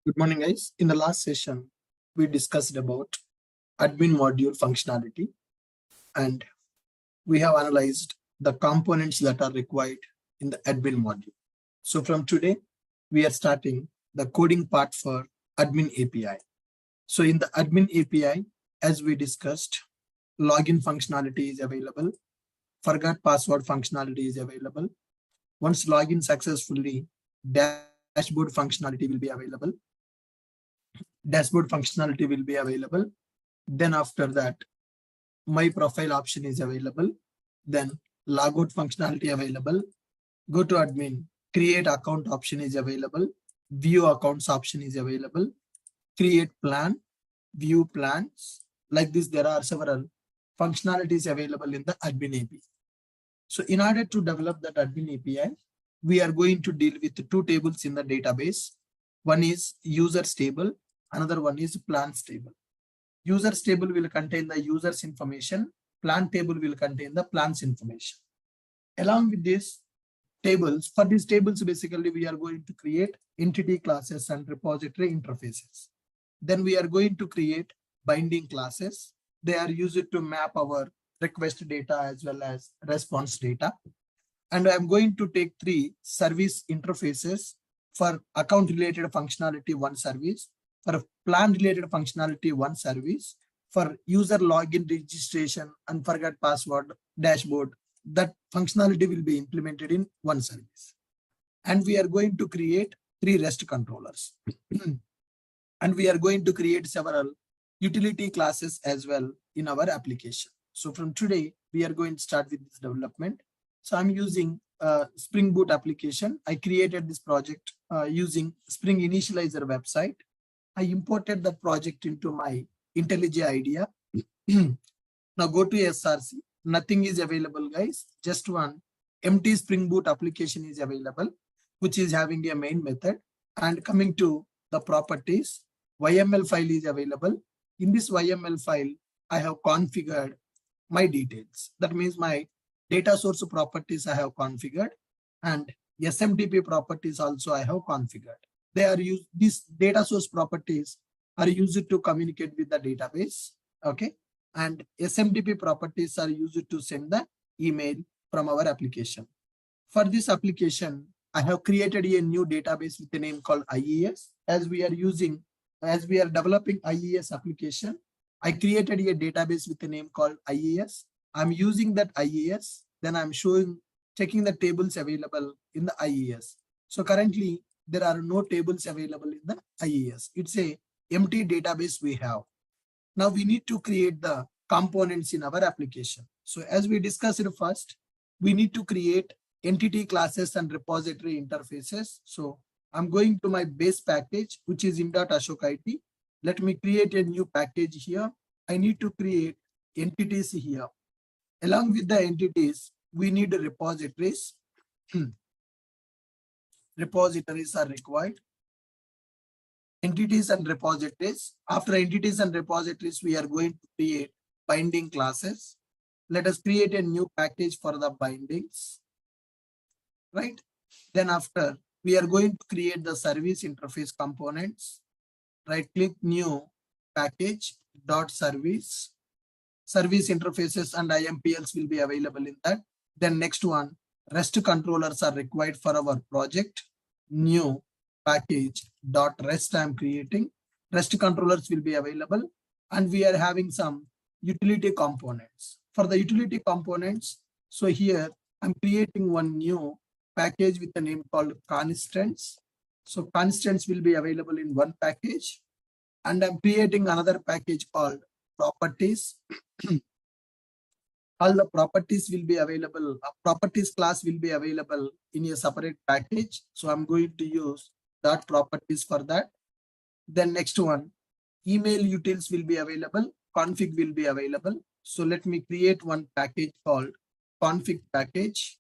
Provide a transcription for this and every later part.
Good morning, guys. In the last session, we discussed about admin module functionality and we have analyzed the components that are required in the admin module. So from today, we are starting the coding part for admin API. So in the admin API, as we discussed, login functionality is available. Forgot password functionality is available. Once login successfully, dashboard functionality will be available. Dashboard functionality will be available. Then after that, my profile option is available. Then logout functionality available. Go to admin, create account option is available. View accounts option is available. Create plan, view plans. Like this, there are several functionalities available in the admin API. So in order to develop that admin API, we are going to deal with two tables in the database. One is users table, another one is plans table. Users table will contain the users information, plan table will contain the plans information. Along with these tables, for these tables, basically we are going to create entity classes and repository interfaces. Then we are going to create binding classes. They are used to map our request data as well as response data. And I'm going to take 3 service interfaces. For account related functionality, 1 service. For plan related functionality, 1 service. For user login registration and forgot password dashboard, that functionality will be implemented in 1 service. And we are going to create 3 REST controllers. And we are going to create several utility classes as well in our application. So from today, we are going to start with this development. So I'm using Spring Boot application. I created this project using Spring Initializer website. I imported that project into my IntelliJ IDEA. Now go to SRC. Nothing is available, guys. Just one empty Spring Boot application is available, which is having a main method. And coming to the properties, YML file is available. In this YML file, I have configured my details. That means my data source properties I have configured, and SMTP properties also I have configured. They are used, these data source properties are used to communicate with the database. Okay. And SMTP properties are used to send the email from our application. For this application, I have created a new database with a name called IES. As we are developing IES application, I created a database with a name called IES. I'm using that IES. Then I'm checking the tables available in the IES. So currently there are no tables available in the IES. It's a empty database we have. Now we need to create the components in our application. So as we discussed first, we need to create entity classes and repository interfaces. So I'm going to my base package, which is in.ashok IT. Let me create a new package here. I need to create entities here. Along with the entities, we need repositories. Repositories are required. Entities and repositories. After entities and repositories, we are going to create binding classes. Let us create a new package for the bindings. Right? Then after, we are going to create the service interface components. Right click new package dot service. Service interfaces and IMPLs will be available in that. Then next one, REST controllers are required for our project. New package dot REST I'm creating. REST controllers will be available, and we are having some utility components. For the utility components, so here I'm creating one new package with a name called constants. So constants will be available in one package, and I'm creating another package called properties. All the properties will be available. A properties class will be available in a separate package. So I'm going to use that properties for that. Then next one, email utils will be available. Config will be available. So let me create one package called config package.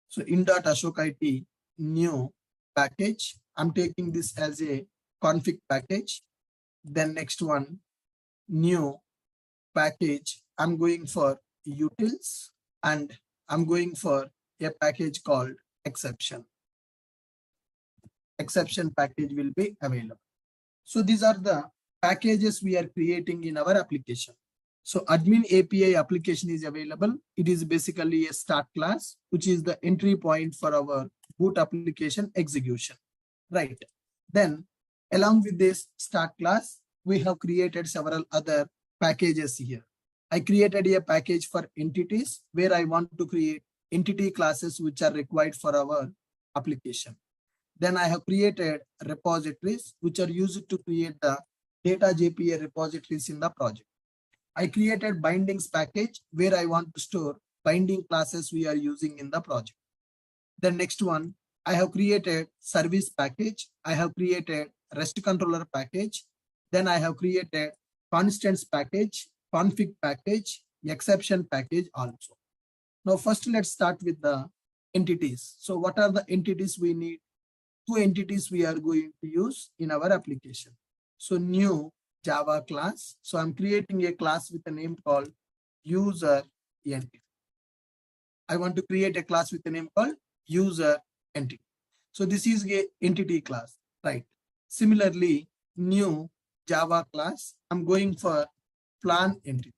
So in.ashok IT new package. I'm taking this as a config package. Then next one, new package. I'm going for utils, and I'm going for a package called exception. Exception package will be available. So these are the packages we are creating in our application. So admin API application is available. It is basically a start class, which is the entry point for our boot application execution. Right. Then along with this start class, we have created several other packages here. I created a package for entities where I want to create entity classes which are required for our application. Then I have created repositories which are used to create the data JPA repositories in the project. I created bindings package where I want to store binding classes we are using in the project. The next one, I have created service package. I have created REST controller package. Then I have created constants package, config package, exception package also. Now first let's start with the entities. So what are the entities we need? Two entities we are going to use in our application. So new Java class. So I'm creating a class with a name called user entity. I want to create a class with a name called user entity. So this is a entity class, right? Similarly, new Java class, I'm going for plan entity.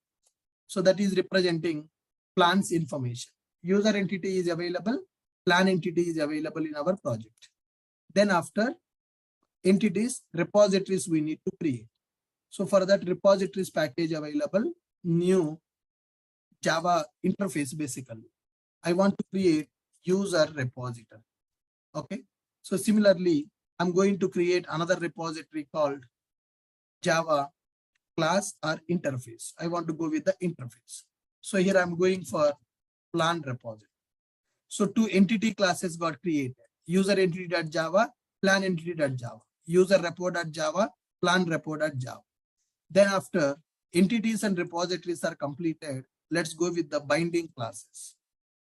So that is representing plans information. User entity is available, plan entity is available in our project. Then after entities, repositories we need to create. So for that repositories package available, new Java interface basically. I want to create user repository. Okay. So similarly, I'm going to create another repository called Java class or interface. I want to go with the interface. So here I'm going for plan repository. So two entity classes got created. User entity.java, plan entity.java, user repo.java, plan repo.java. Then after entities and repositories are completed, let's go with the binding classes.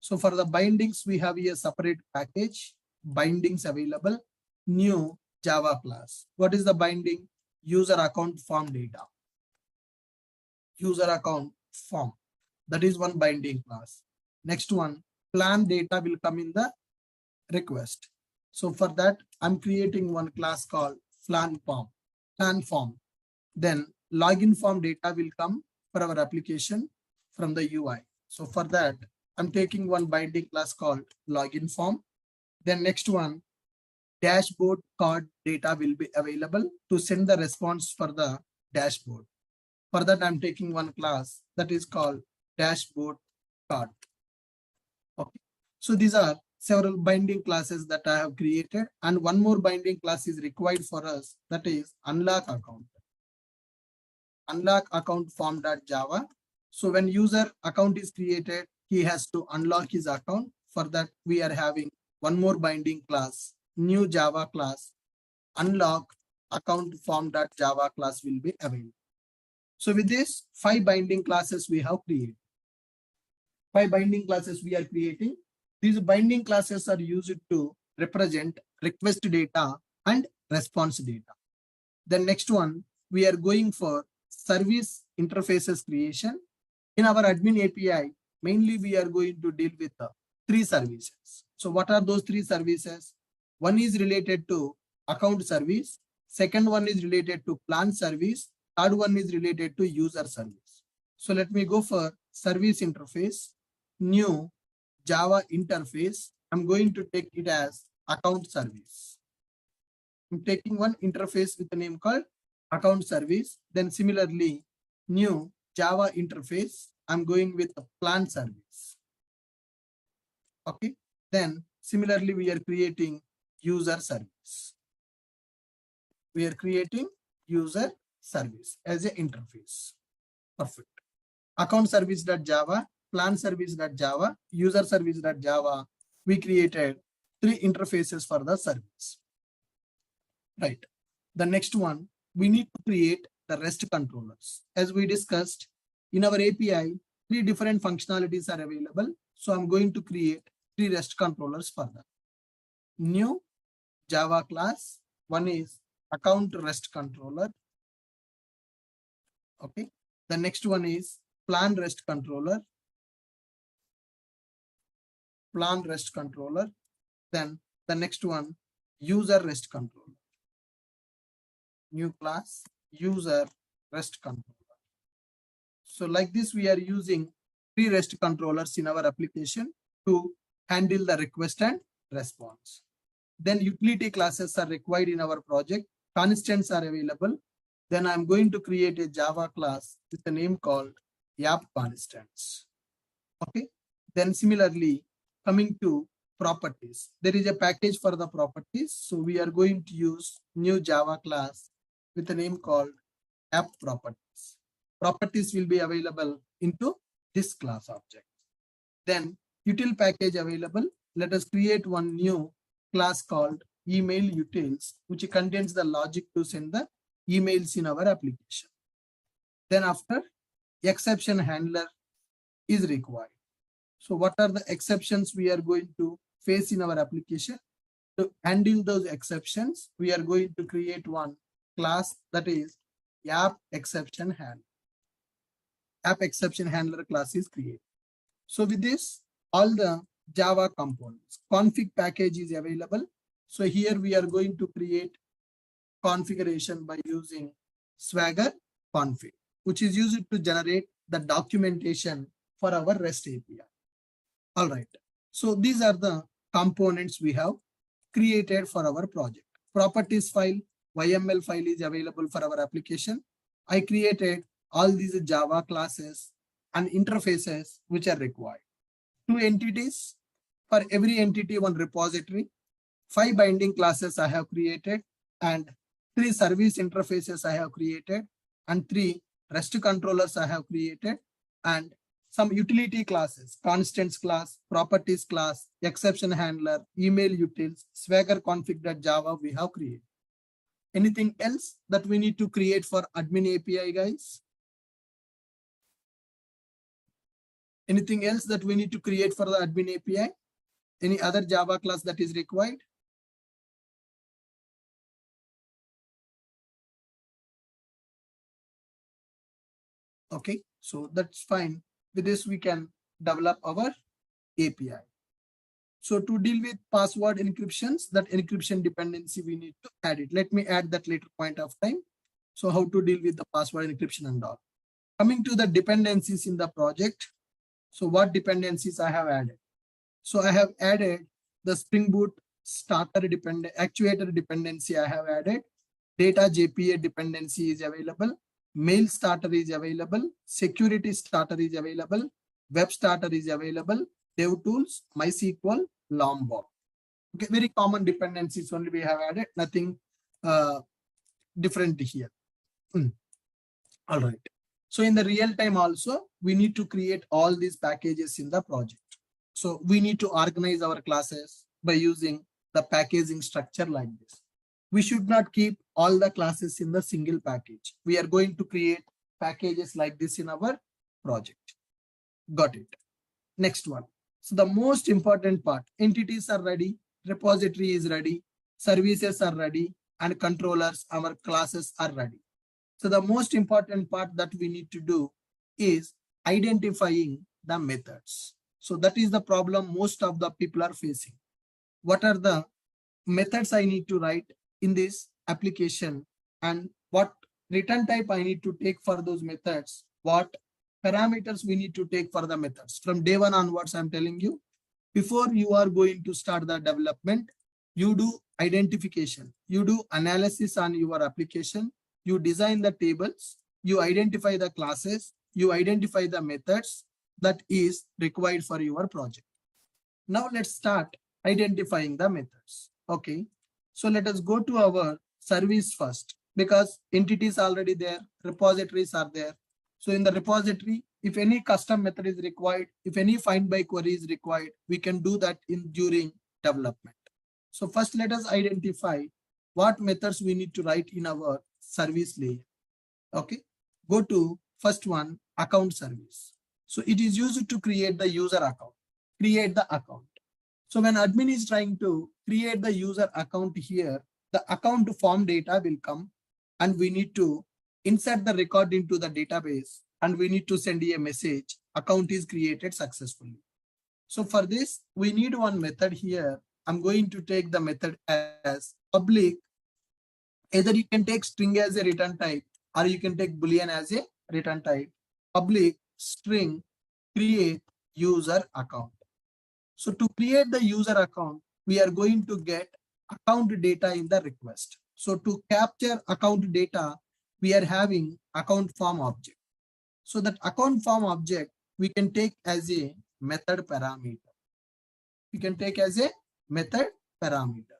So for the bindings, we have a separate package, bindings available, new Java class. What is the binding? User account form data. User account form. That is one binding class. Next one, plan data will come in the request. So for that, I'm creating one class called plan form. Then login form data will come for our application from the UI. So for that, I'm taking one binding class called login form. Then next one, dashboard card data will be available to send the response for the dashboard. For that, I'm taking one class that is called dashboard card. Okay. So these are several binding classes that I have created, and one more binding class is required for us, that is unlock account. Unlock account form.java. So when user account is created, he has to unlock his account. For that, we are having one more binding class, new Java class, unlock account form.java class will be available. So with this, 5 binding classes we have created. 5 binding classes we are creating. These binding classes are used to represent request data and response data. The next one, we are going for service interfaces creation. In our admin API, mainly we are going to deal with 3 services. So what are those 3 services? One is related to account service. Second one is related to plan service. Third one is related to user service. So let me go for service interface, new Java interface. I'm going to take it as account service. I'm taking one interface with a name called account service. Then similarly, new Java interface, I'm going with a plan service. Okay. Then similarly, we are creating user service. We are creating user service as an interface. Perfect. Account service.java, plan service.java, user service.java. We created 3 interfaces for the service. Right. The next one, we need to create the REST controllers. As we discussed in our API, 3 different functionalities are available. So I'm going to create 3 REST controllers for that. New Java class. One is account REST controller. Okay. The next one is plan REST controller. Plan REST controller. Then the next one, user REST controller. new class, user REST controller. So like this, we are using 3 REST controllers in our application to handle the request and response. Then utility classes are required in our project. Constants are available. Then I'm going to create a Java class with a name called app constants. Okay. Then similarly, coming to properties, there is a package for the properties. So we are going to use new Java class with a name called app properties. Properties will be available into this class object. Then util package available. Let us create one new class called email utils, which contains the logic to send the emails in our application. Then after, exception handler is required. So what are the exceptions we are going to face in our application? To handle those exceptions, we are going to create one class, that is app exception handler. App exception handler class is created. So with this, all the Java components, config package is available. So here we are going to create configuration by using Swagger config, which is used to generate the documentation for our REST API. All right. So these are the components we have created for our project. Properties file, YML file is available for our application. I created all these Java classes and interfaces which are required. 2 entities, for every entity, 1 repository. 5 binding classes I have created, and 3 service interfaces I have created, and 3 REST controllers I have created, and some utility classes, constants class, properties class, exception handler, email utils, Swagger config.java we have created. Anything else that we need to create for admin API, guys? Anything else that we need to create for the admin API? Any other Java class that is required? Okay, so that's fine. With this, we can develop our API. So to deal with password encryptions, that encryption dependency, we need to add it. Let me add that later point of time. So how to deal with the password encryption and all. Coming to the dependencies in the project. So what dependencies I have added? So I have added the Spring Boot starter actuator dependency I have added. Data JPA dependency is available. Mail starter is available. Security starter is available. Web starter is available. DevTools, MySQL, Lombok. Okay, very common dependencies only we have added. Nothing different here. All right. So in the real time also, we need to create all these packages in the project. So we need to organize our classes by using the packaging structure like this. We should not keep all the classes in the single package. We are going to create packages like this in our project. Got it. Next one. So the most important part, entities are ready, repository is ready, services are ready, and controllers, our classes are ready. So the most important part that we need to do is identifying the methods. So that is the problem most of the people are facing. What are the methods I need to write in this application, and what return type I need to take for those methods? What parameters we need to take for the methods? From day 1 onwards, I'm telling you, before you are going to start the development, you do identification, you do analysis on your application, you design the tables, you identify the classes, you identify the methods that is required for your project. Now let's start identifying the methods. Okay, so let us go to our service first, because entities are already there, repositories are there. So in the repository, if any custom method is required, if any find by query is required, we can do that during development. So first let us identify what methods we need to write in our service layer. Okay, go to first one, account service. So it is used to create the user account, create the account. So when admin is trying to create the user account here, the account form data will come, and we need to insert the record into the database, and we need to send a message, account is created successfully. So for this, we need one method here. I'm going to take the method as public Either you can take string as a return type or you can take boolean as a return type. Public string create user account. So to create the user account, we are going to get account data in the request. So to capture account data, we are having account form object. So that account form object we can take as a method parameter. We can take as a method parameter.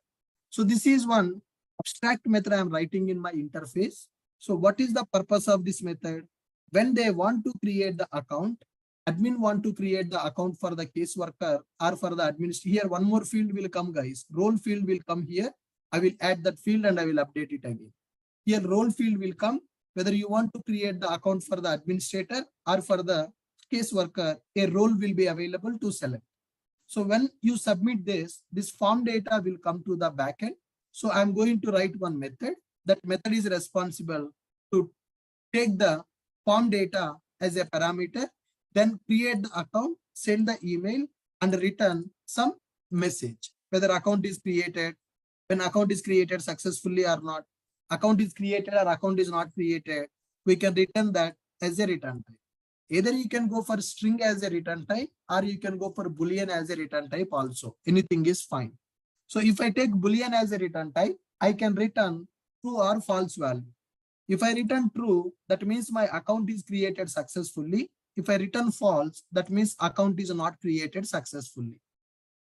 So this is one abstract method I am writing in my interface. So what is the purpose of this method? When they want to create the account, admin want to create the account for the case worker or for the administrator. Here one more field will come, guys. Role field will come here. I will add that field and I will update it again. Here role field will come. Whether you want to create the account for the administrator or for the case worker, a role will be available to select. So when you submit this form data will come to the backend. So I'm going to write one method. That method is responsible to take the form data as a parameter, then create the account, send the email, and return some message. Whether account is created, when account is created successfully or not, account is created or account is not created, we can return that as a return type. Either you can go for string as a return type or you can go for boolean as a return type also. Anything is fine. So if I take boolean as a return type, I can return true or false value. If I return true, that means my account is created successfully. If I return false, that means account is not created successfully.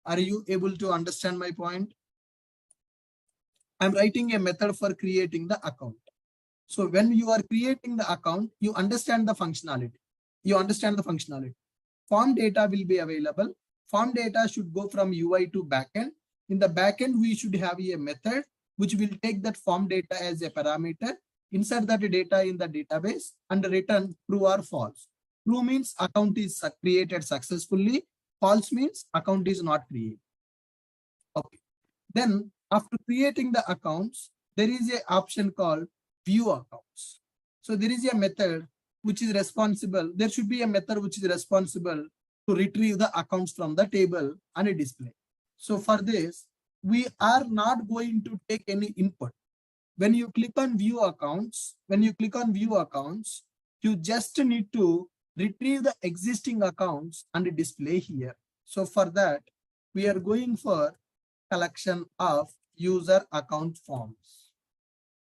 Are you able to understand my point? I'm writing a method for creating the account. So when you are creating the account, you understand the functionality. You understand the functionality. Form data will be available. Form data should go from UI to backend. In the backend, we should have a method which will take that form data as a parameter, insert that data in the database and return true or false. True means account is created successfully. False means account is not created. Okay. Then after creating the accounts, there is an option called view accounts. So there is a method which is responsible. There should be a method which is responsible to retrieve the accounts from the table and display. So for this, we are not going to take any input. When you click on view accounts, you just need to retrieve the existing accounts and display here. So for that, we are going for collection of user account forms.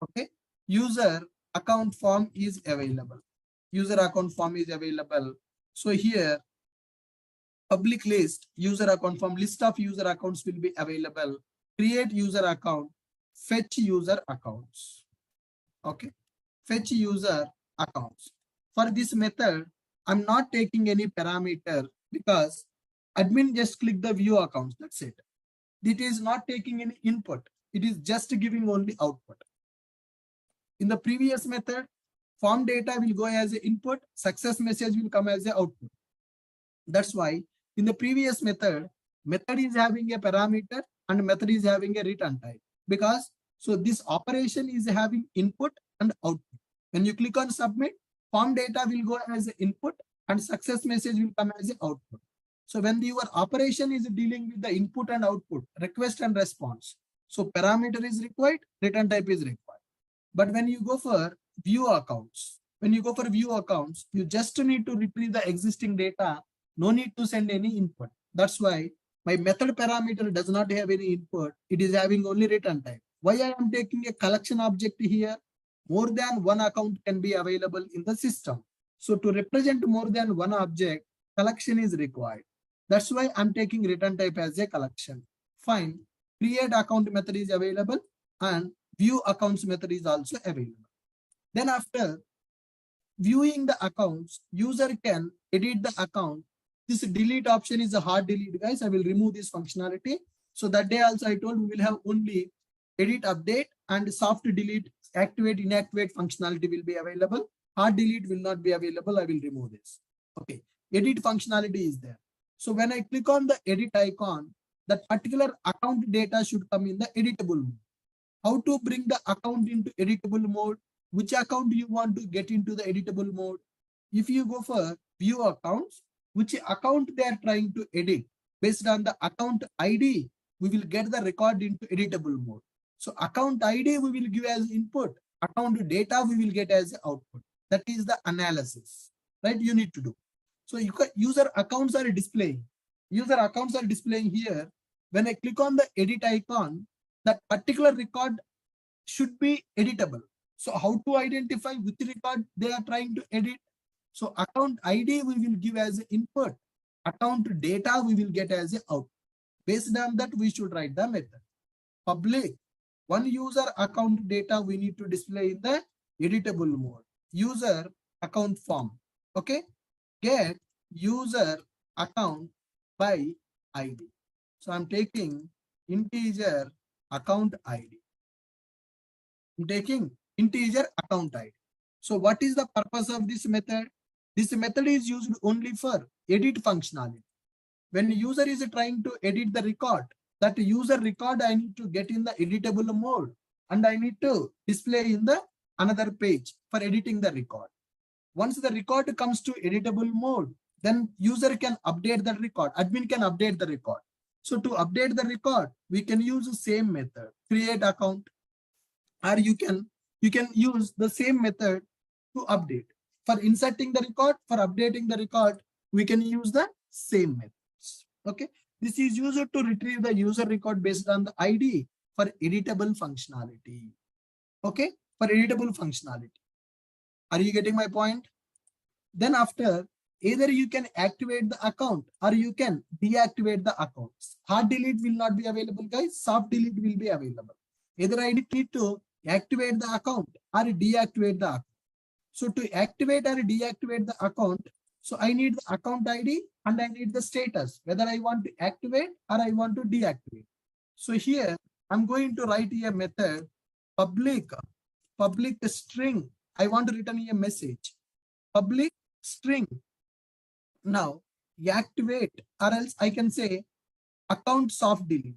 Okay, user account form is available. User account form is available. So here, public list, user account form, list of user accounts will be available. Create user account, fetch user accounts. Okay, fetch user accounts. For this method, I'm not taking any parameter because admin just click the view accounts. That's it. It is not taking any input. It is just giving only output. In the previous method, form data will go as an input, success message will come as an output. That's why in the previous method is having a parameter and method is having a return type. Because so this operation is having input and output. When you click on submit, form data will go as an input and success message will come as an output. So when your operation is dealing with the input and output, request and response, so parameter is required, return type is required. But when you go for view accounts, you just need to retrieve the existing data. No need to send any input. That's why my method parameter does not have any input. It is having only return type. Why I am taking a collection object here? More than one account can be available in the system. So to represent more than one object, collection is required. That's why I'm taking return type as a collection. Fine. Create account method is available and view accounts method is also available. Then after viewing the accounts, user can edit the account. This delete option is a hard delete, guys. I will remove this functionality. So that day also I told we will have only edit, update and soft delete, activate, inactivate functionality will be available. Hard delete will not be available. I will remove this. Okay. Edit functionality is there. So when I click on the edit icon, that particular account data should come in the editable mode. How to bring the account into editable mode? Which account do you want to get into the editable mode? If you go for view accounts, which account they are trying to edit, based on the account ID, we will get the record into editable mode. So account ID we will give as input, account data we will get as output. That is the analysis, right? You need to do. So user accounts are displaying. User accounts are displaying here. When I click on the edit icon, that particular record should be editable. So how to identify which record they are trying to edit? So account ID we will give as input, account data we will get as output. Based on that, we should write the method. Public, one user account data we need to display in the editable mode. User account form. Okay. Get user account by ID. So I'm taking integer account ID. I'm taking integer account ID. So what is the purpose of this method? This method is used only for edit functionality. When user is trying to edit the record, that user record I need to get in the editable mode and I need to display in the another page for editing the record. Once the record comes to editable mode, then user can update the record, admin can update the record. So to update the record, we can use the same method, create account, or you can use the same method to update. For inserting the record, for updating the record, we can use the same methods. Okay. This is used to retrieve the user record based on the ID for editable functionality. Okay. For editable functionality. Are you getting my point? Then after, either you can activate the account or you can deactivate the accounts. Hard delete will not be available, guys. Soft delete will be available. Either I need to activate the account or deactivate the account. So to activate or deactivate the account, so I need the account ID and I need the status, whether I want to activate or I want to deactivate. So here I'm going to write a method, public string. I want to return a message, public string. Now activate, or else I can say account soft delete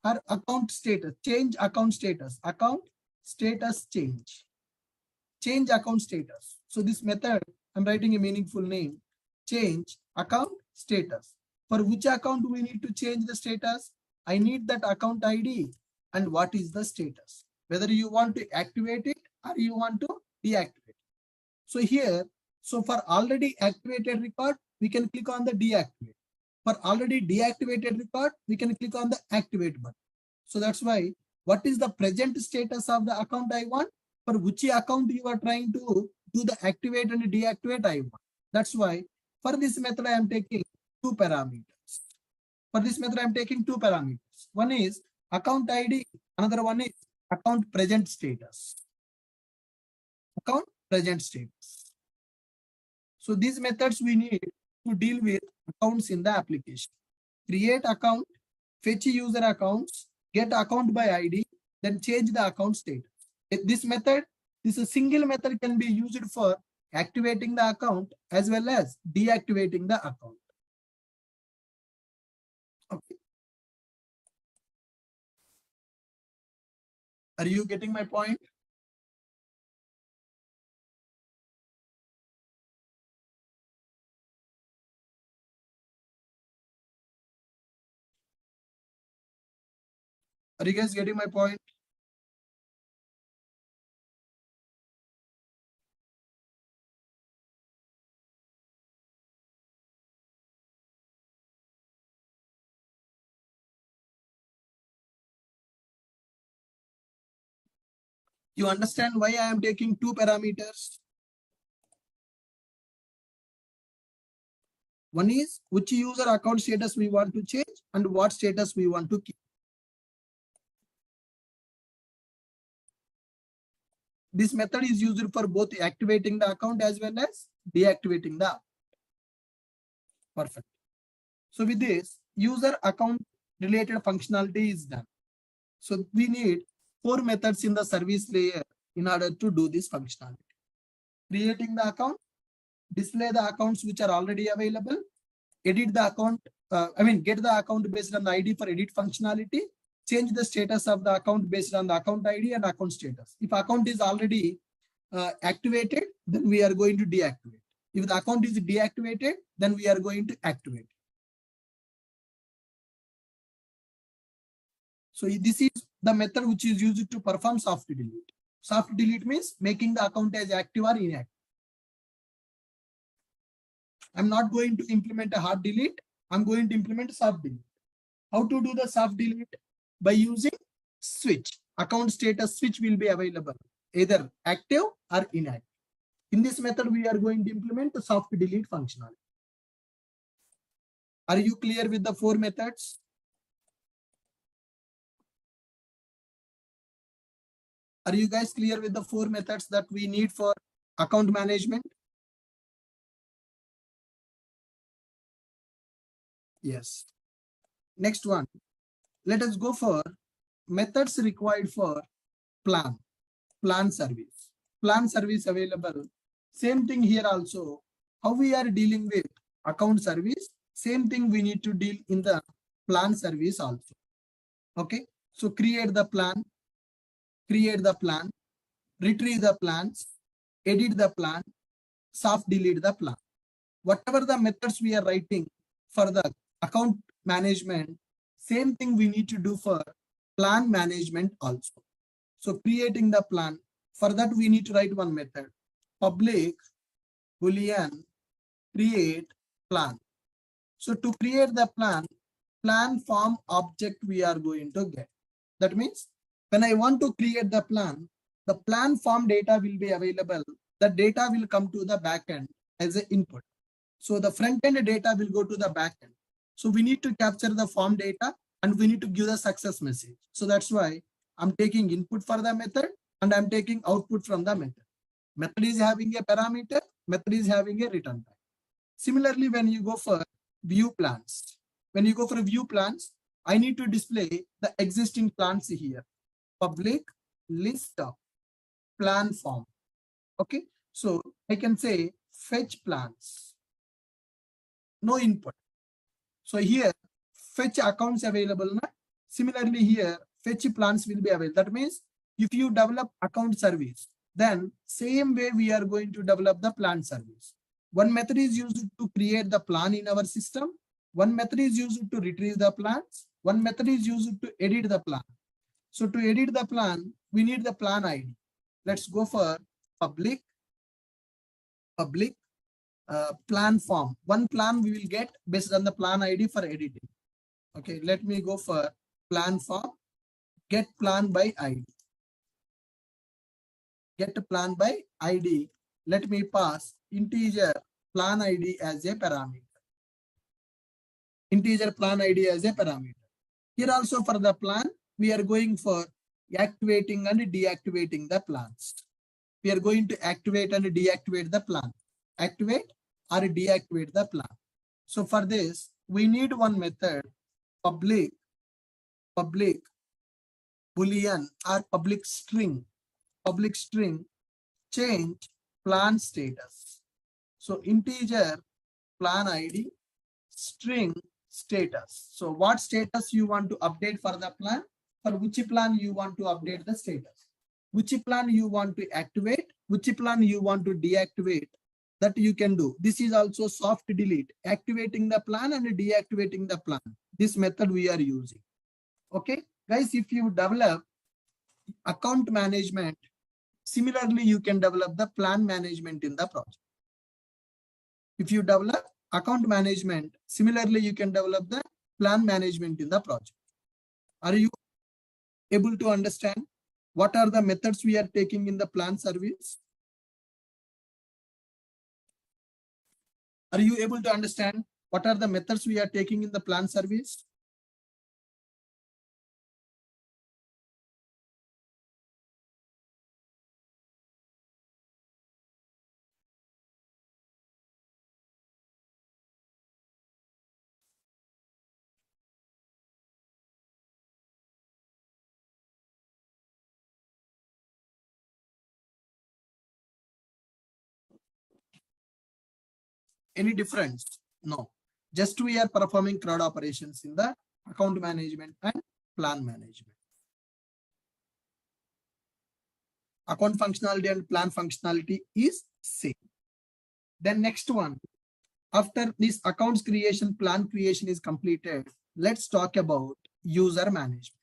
or account status, change account status, account status change account status. So this method, I'm writing a meaningful name, change account status. For which account we need to change the status? I need that account ID and what is the status, whether you want to activate it or you want to deactivate. So here, so for already activated record, we can click on the deactivate. For already deactivated record, we can click on the activate button. So that's why, what is the present status of the account I want? For which account you are trying to do the activate and deactivate I want. That's why for this method I am taking two parameters. For this method I am taking two parameters. One is account ID, another one is account present status. Account present status. So these methods we need to deal with accounts in the application. Create account, fetch user accounts, get account by ID, then change the account status. This method, this is a single method can be used for activating the account as well as deactivating the account. Okay. Are you getting my point? Are you guys getting my point? You understand why I am taking two parameters? One is which user account status we want to change and what status we want to keep. This method is used for both activating the account as well as deactivating the account. Perfect. So with this, user account related functionality is done. So we need 4 methods in the service layer in order to do this functionality. Creating the account, display the accounts which are already available, edit the account, get the account based on the ID for edit functionality, change the status of the account based on the account ID and account status. If account is already activated, then we are going to deactivate. If the account is deactivated, then we are going to activate. So this is the method which is used to perform soft delete. Soft delete means making the account as active or inactive. I'm not going to implement a hard delete. I'm going to implement soft delete. How to do the soft delete? By using switch. Account status switch will be available, either active or inactive. In this method, we are going to implement the soft delete functionality. Are you clear with the 4 methods? Are you guys clear with the 4 methods that we need for account management? Yes. Next one. Let us go for methods required for plan service. Plan service available. Same thing here also. How we are dealing with account service, same thing we need to deal in the plan service also. Okay. So create the plan, retrieve the plans, edit the plan, soft delete the plan. Whatever the methods we are writing for the account management, same thing we need to do for plan management also. So creating the plan, for that we need to write one method, public boolean create plan. So to create the plan form object we are going to get. That means when I want to create the plan form data will be available. The data will come to the backend as an input. So the front end data will go to the backend. So we need to capture the form data and we need to give the success message. So that's why I'm taking input for the method and I'm taking output from the method. Method is having a parameter, method is having a return type. Similarly, when you go for view plans, I need to display the existing plans here. Public list of plan form. Okay, so I can say fetch plans. No input. So here fetch accounts available. Na? Similarly here fetch plans will be available. That means if you develop account service, then same way we are going to develop the plan service. One method is used to create the plan in our system. One method is used to retrieve the plans. One method is used to edit the plan. So to edit the plan, we need the plan ID. Let's go for public plan form. One plan we will get based on the plan ID for editing. Okay, let me go for plan form, get plan by ID. Get plan by ID. Let me pass integer plan ID as a parameter. Integer plan ID as a parameter. Here also for the plan, we are going for activating and deactivating the plans. We are going to activate and deactivate the plan. Activate or deactivate the plan. So for this, we need one method, public boolean or public string change plan status. So integer plan ID string status. So what status you want to update for the plan? For which plan you want to update the status? Which plan you want to activate? Which plan you want to deactivate? That you can do. This is also soft delete, activating the plan and deactivating the plan. This method we are using. Okay, guys, if you develop account management, similarly, you can develop the plan management in the project. If you develop account management, similarly, you can develop the plan management in the project. Are you able to understand what are the methods we are taking in the plan service? Are you able to understand what are the methods we are taking in the plan service? Any difference? No. Just we are performing CRUD operations in the account management and plan management. Account functionality and plan functionality is same. Then next one, after this accounts creation, plan creation is completed, let's talk about user management.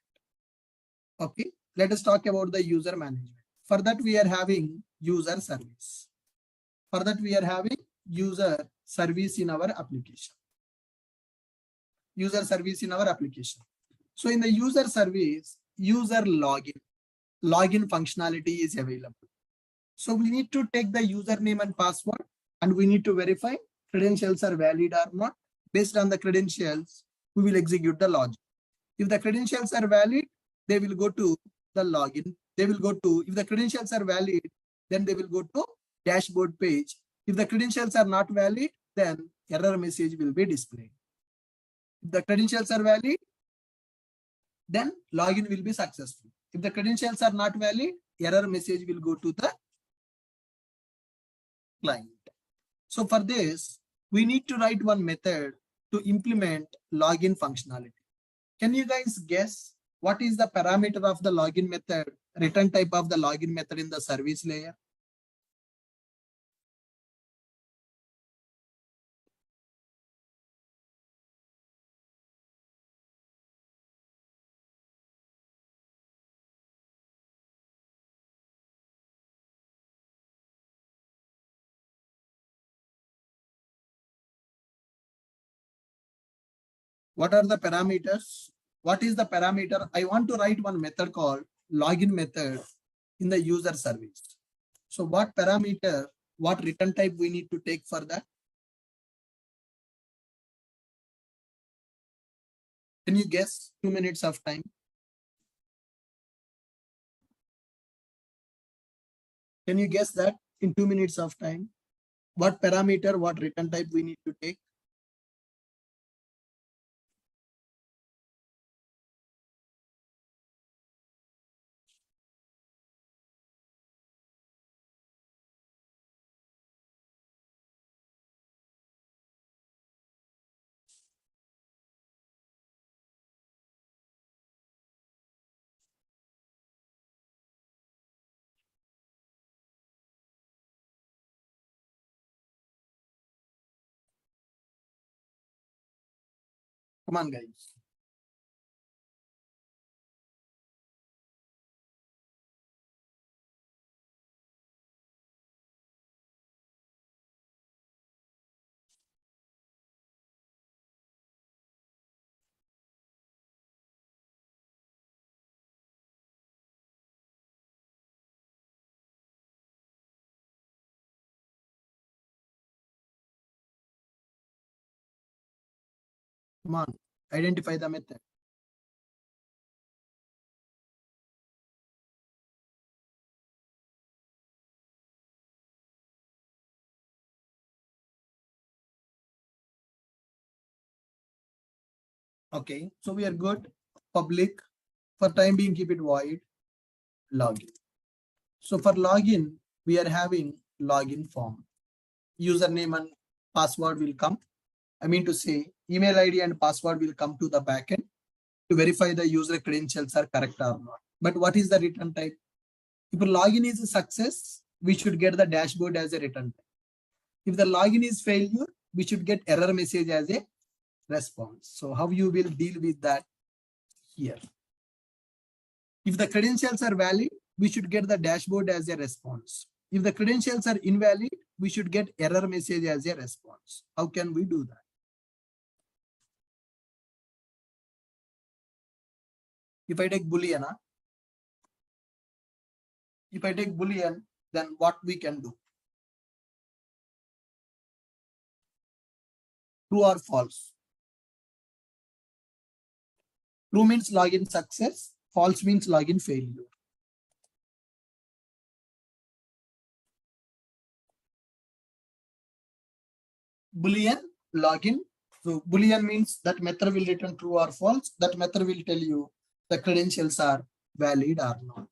Okay, let us talk about the user management. For that, we are having user service. For that, we are having user service in our application. User service in our application. So in the user service, user login functionality is available. So we need to take the username and password and we need to verify credentials are valid or not. Based on the credentials, we will execute the login. If the credentials are valid, they will go to the login. If the credentials are valid, then they will go to dashboard page. If the credentials are not valid, then error message will be displayed. If the credentials are valid, then login will be successful. If the credentials are not valid, error message will go to the client. So for this, we need to write one method to implement login functionality. Can you guys guess what is the parameter of the login method, return type of the login method in the service layer? What are the parameters? What is the parameter? I want to write one method called login method in the user service. So what parameter, what return type we need to take for that? Can you guess? 2 minutes of time. Can you guess that in 2 minutes of time? What parameter, what return type we need to take? Come on, guys. Come on, identify the method. Okay, so we are good. Public, for time being, keep it void. Login. So for login, we are having login form. Username and password will come. I mean to say, email ID and password will come to the backend to verify the user credentials are correct or not. But what is the return type? If a login is a success, we should get the dashboard as a return type. If the login is failure, we should get error message as a response. So how you will deal with that here? If the credentials are valid, we should get the dashboard as a response. If the credentials are invalid, we should get error message as a response. How can we do that? If I take Boolean, then what we can do? True or false? True means login success. False means login failure. Boolean, login. So Boolean means that method will return true or false. That method will tell you the credentials are valid or not.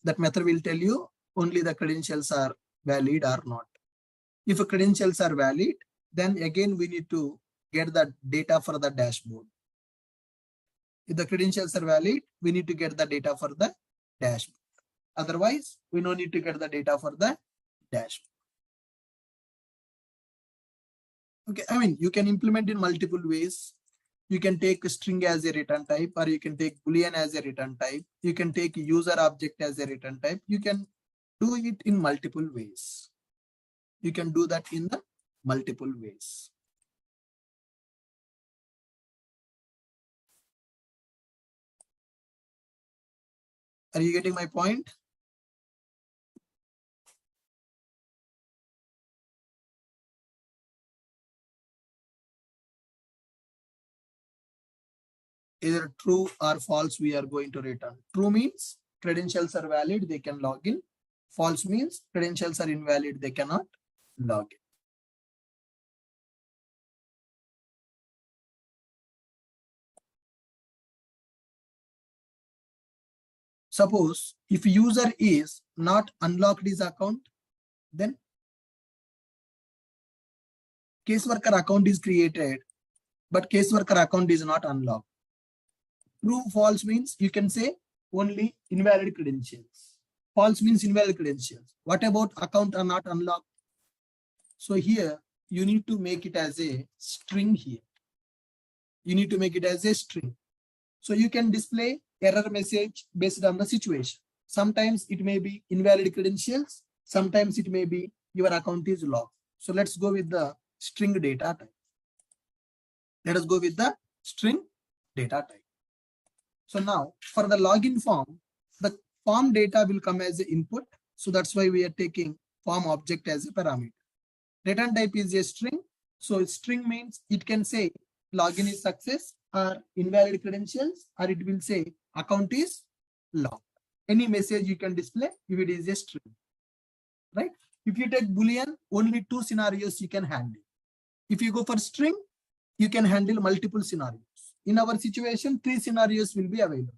That method will tell you only the credentials are valid or not. If credentials are valid, then again we need to get the data for the dashboard. If the credentials are valid, we need to get the data for the dashboard. Otherwise, we don't need to get the data for the dashboard. Okay, I mean, you can implement in multiple ways. You can take a string as a return type, or you can take boolean as a return type. You can take user object as a return type. You can do it in multiple ways. You can do that in the multiple ways. Are you getting my point? Either true or false we are going to return. True means credentials are valid, they can log in. False means credentials are invalid, they cannot log in. Suppose if user is not unlocked his account, then caseworker account is created, but caseworker account is not unlocked. True, false means you can say only invalid credentials. False means invalid credentials. What about account are not unlocked? So here you need to make it as a string here. You need to make it as a string. So you can display error message based on the situation. Sometimes it may be invalid credentials. Sometimes it may be your account is locked. So let's go with the string data type. Let us go with the string data type. So now for the login form, the form data will come as the input. So that's why we are taking form object as a parameter. Return type is a string. So string means it can say login is success or invalid credentials, or it will say account is locked. Any message you can display if it is a string, right? If you take boolean, only 2 scenarios you can handle. If you go for string, you can handle multiple scenarios. In our situation, 3 scenarios will be available.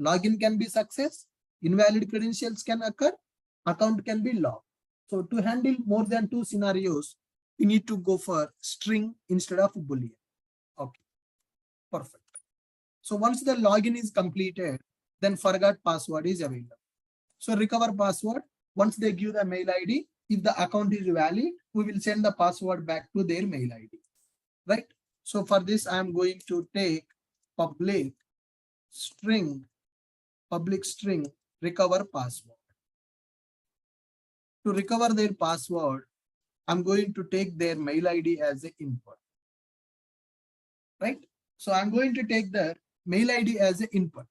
Login can be success, invalid credentials can occur, account can be locked. So to handle more than 2 scenarios, you need to go for string instead of boolean. Okay, perfect. So once the login is completed, then forgot password is available. So recover password, once they give the mail ID, if the account is valid, we will send the password back to their mail ID, right? So for this, I am going to take public string recover password. To recover their password, I'm going to take their mail ID as an input, right? So I'm going to take the mail ID as an input.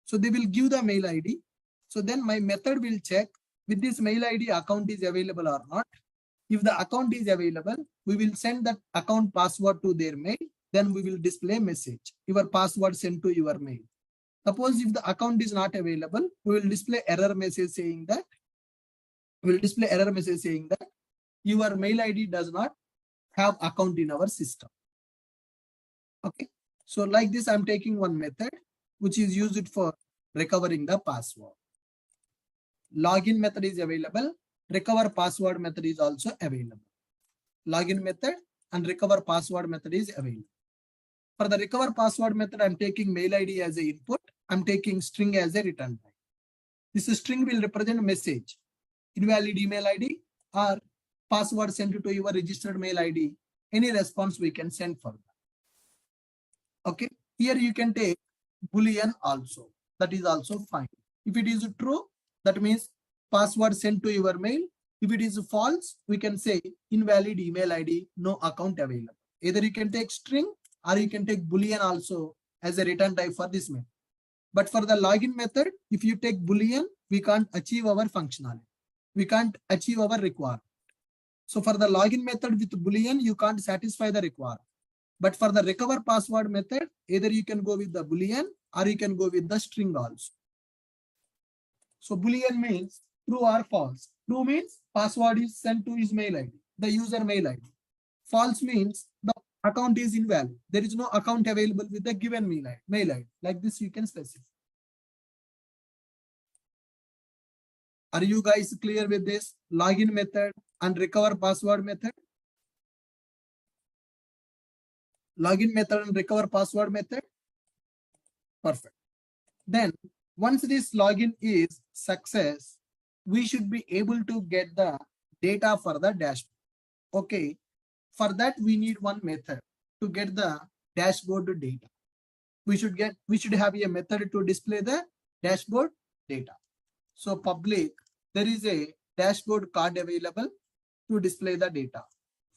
So they will give the mail ID. So then my method will check with this mail ID account is available or not. If the account is available, we will send that account password to their mail. Then we will display message, your password sent to your mail. Suppose if the account is not available, we will display error message saying that your mail ID does not have account in our system. Okay. So like this, I'm taking one method which is used for recovering the password. Login method is available. Recover password method is also available. Login method and recover password method is available. For the recover password method, I'm taking mail ID as an input. I'm taking string as a return type. This string will represent message, invalid email ID or password sent to your registered mail ID. Any response we can send for that. Okay. Here you can take boolean also. That is also fine. If it is true, that means password sent to your mail. If it is false, we can say invalid email ID, no account available. Either you can take string or you can take boolean also as a return type for this method. But for the login method, if you take boolean, we can't achieve our functionality. We can't achieve our requirement. So for the login method with boolean, you can't satisfy the requirement. But for the recover password method, either you can go with the boolean or you can go with the string also. So boolean means true or false. True means password is sent to his mail ID, the user mail ID. False means the account is invalid. There is no account available with the given mail ID. Like this, you can specify. Are you guys clear with this login method and recover password method? Login method and recover password method. Perfect. Then once this login is success, we should be able to get the data for the dashboard. Okay. For that, we need one method to get the dashboard data. We should have a method to display the dashboard data. So public, there is a dashboard card available to display the data.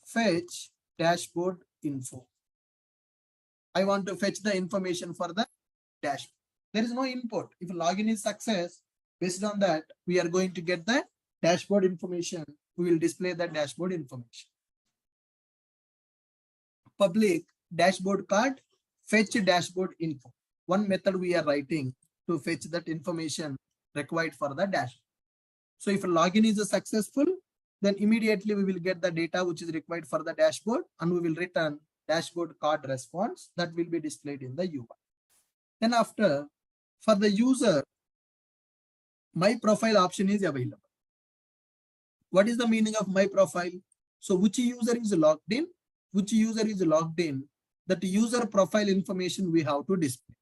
Fetch dashboard info. I want to fetch the information for the dashboard. There is no input. If login is success, based on that, we are going to get the dashboard information. We will display the dashboard information. Public dashboard card, fetch dashboard info. One method we are writing to fetch that information required for the dashboard. So if login is successful, then immediately we will get the data which is required for the dashboard, and we will return dashboard card response that will be displayed in the UI. Then after, for the user, my profile option is available. What is the meaning of my profile? So which user is logged in? Which user is logged in? That user profile information we have to display.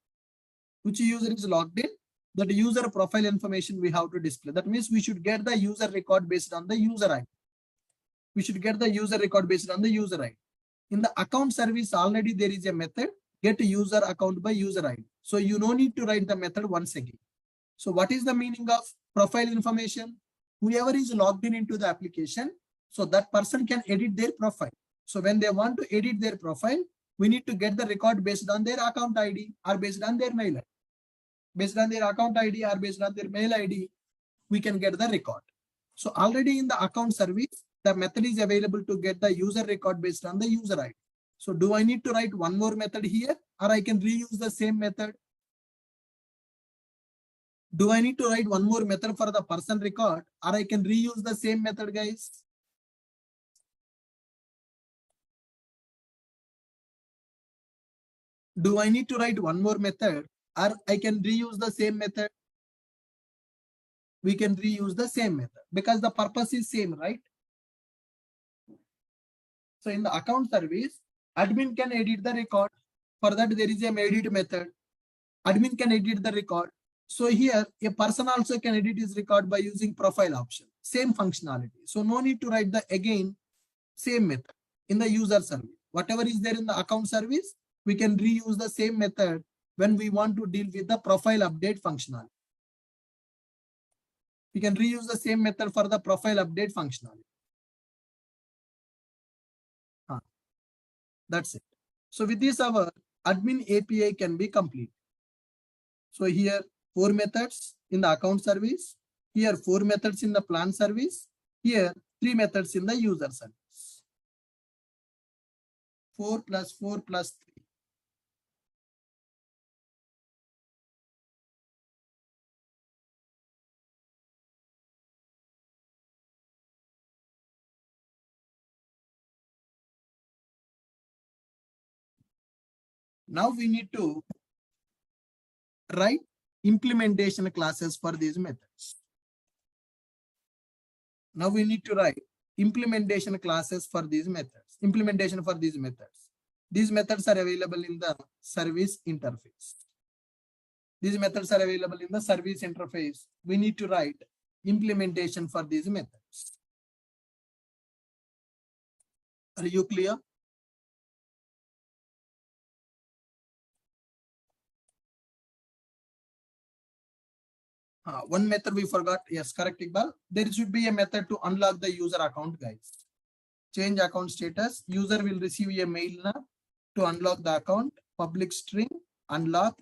Which user is logged in? That user profile information we have to display. That means we should get the user record based on the user ID. We should get the user record based on the user ID. In the account service, already there is a method, get user account by user ID. So you no need to write the method once again. So what is the meaning of profile information? Whoever is logged in into the application, so that person can edit their profile. So when they want to edit their profile, we need to get the record based on their account ID or based on their mail ID. Based on their account ID or based on their mail ID, we can get the record. So already in the account service, the method is available to get the user record based on the user ID. So do I need to write one more method here, or I can reuse the same method? Do I need to write one more method for the person record, or I can reuse the same method, guys? Do I need to write one more method, or I can reuse the same method? We can reuse the same method because the purpose is same, right? So in the account service, admin can edit the record. For that, there is a edit method. Admin can edit the record. So here, a person also can edit his record by using profile option. Same functionality. So no need to write the again same method in the user service. Whatever is there in the account service, we can reuse the same method when we want to deal with the profile update functionality. We can reuse the same method for the profile update functionality. That's it. So with this, our admin API can be complete. So here 4 methods in the account service. Here 4 methods in the plan service. Here 3 methods in the user service. 4 plus 4 plus 3. Now we need to write implementation classes for these methods. Now we need to write implementation classes for these methods. Implementation for these methods. These methods are available in the service interface. These methods are available in the service interface. We need to write implementation for these methods. Are you clear? One method we forgot. Yes, correct, Iqbal. There should be a method to unlock the user account, guys. Change account status. User will receive a mail now to unlock the account. Public string unlock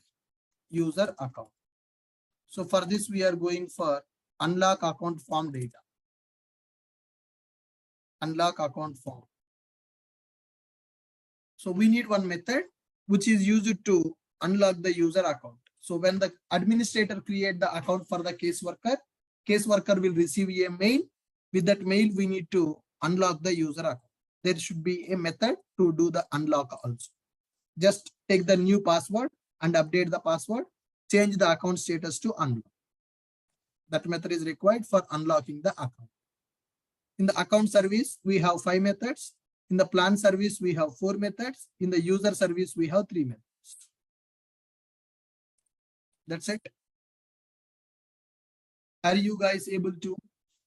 user account. So for this, we are going for unlock account form data. Unlock account form. So we need one method which is used to unlock the user account. So when the administrator create the account for the caseworker will receive a mail. With that mail, we need to unlock the user account. There should be a method to do the unlock also. Just take the new password and update the password. Change the account status to unlock. That method is required for unlocking the account. In the account service, we have 5 methods. In the plan service, we have 4 methods. In the user service, we have 3 methods. That's it. Are you guys able to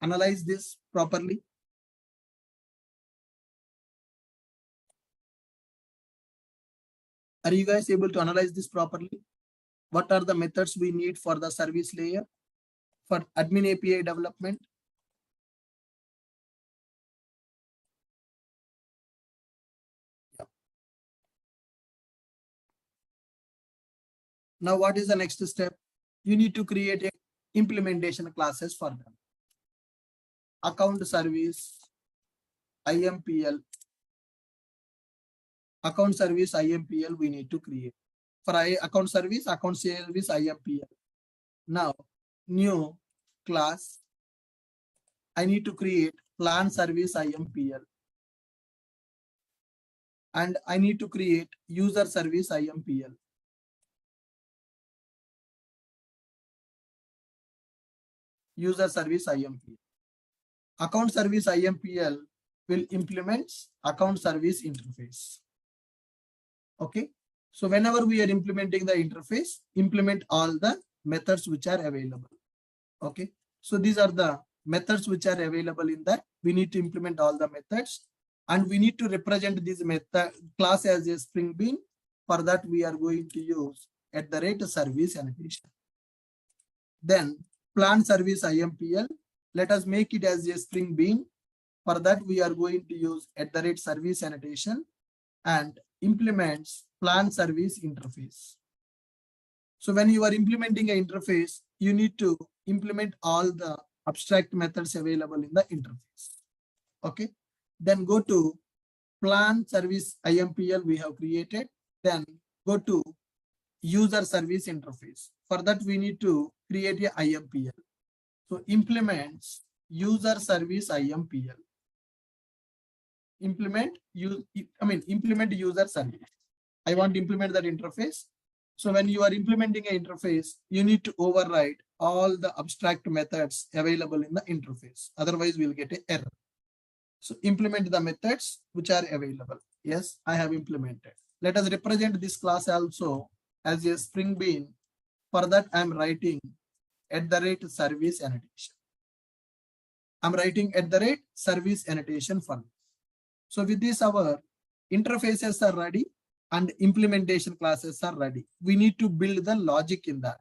analyze this properly? Are you guys able to analyze this properly? What are the methods we need for the service layer for admin API development? Yeah. Now, what is the next step? You need to create a implementation classes for them. Account service, IMPL, account service, IMPL we need to create. For account service, IMPL. Now, new class, I need to create plan service IMPL. And I need to create user service IMPL. User service IMPL. Account service IMPL will implement account service interface. Okay. So whenever we are implementing the interface, implement all the methods which are available. Okay. So these are the methods which are available in that. We need to implement all the methods and we need to represent this method class as a Spring Bean. For that, we are going to use @service annotation. Then plan service IMPL. Let us make it as a Spring Bean. For that, we are going to use @service annotation and implements plan service interface. So when you are implementing an interface, you need to implement all the abstract methods available in the interface. Okay. Then go to plan service IMPL we have created. Then go to user service interface. For that, we need to create a IMPL. So implements user service IMPL. Implement user service. I want to implement that interface. So when you are implementing an interface, you need to override all the abstract methods available in the interface. Otherwise, we'll get an error. So implement the methods which are available. Yes, I have implemented. Let us represent this class also as a Spring Bean. For that, I'm writing @service annotation. I'm writing @service annotation for me. So with this, our interfaces are ready and implementation classes are ready. We need to build the logic in that.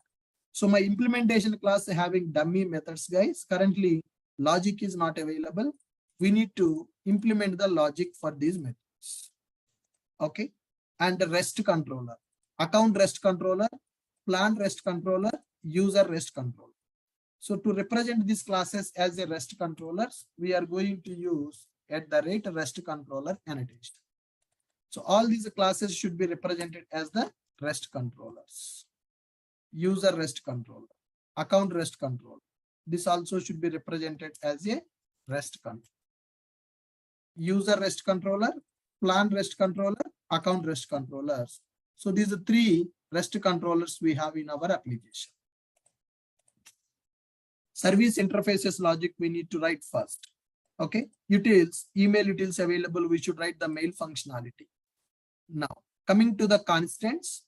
So my implementation class having dummy methods, guys. Currently, logic is not available. We need to implement the logic for these methods. Okay. And the REST controller, account REST controller, plan REST controller, user REST controller. So to represent these classes as a REST controllers, we are going to use @REST controller annotation. So all these classes should be represented as the REST controllers. User REST controller, account REST controller. This also should be represented as a REST controller. User REST controller, plan REST controller, account REST controllers. So these are 3 REST controllers we have in our application. Service interfaces logic we need to write first. Okay. Utils, email utils available. We should write the mail functionality. Now, coming to the constants.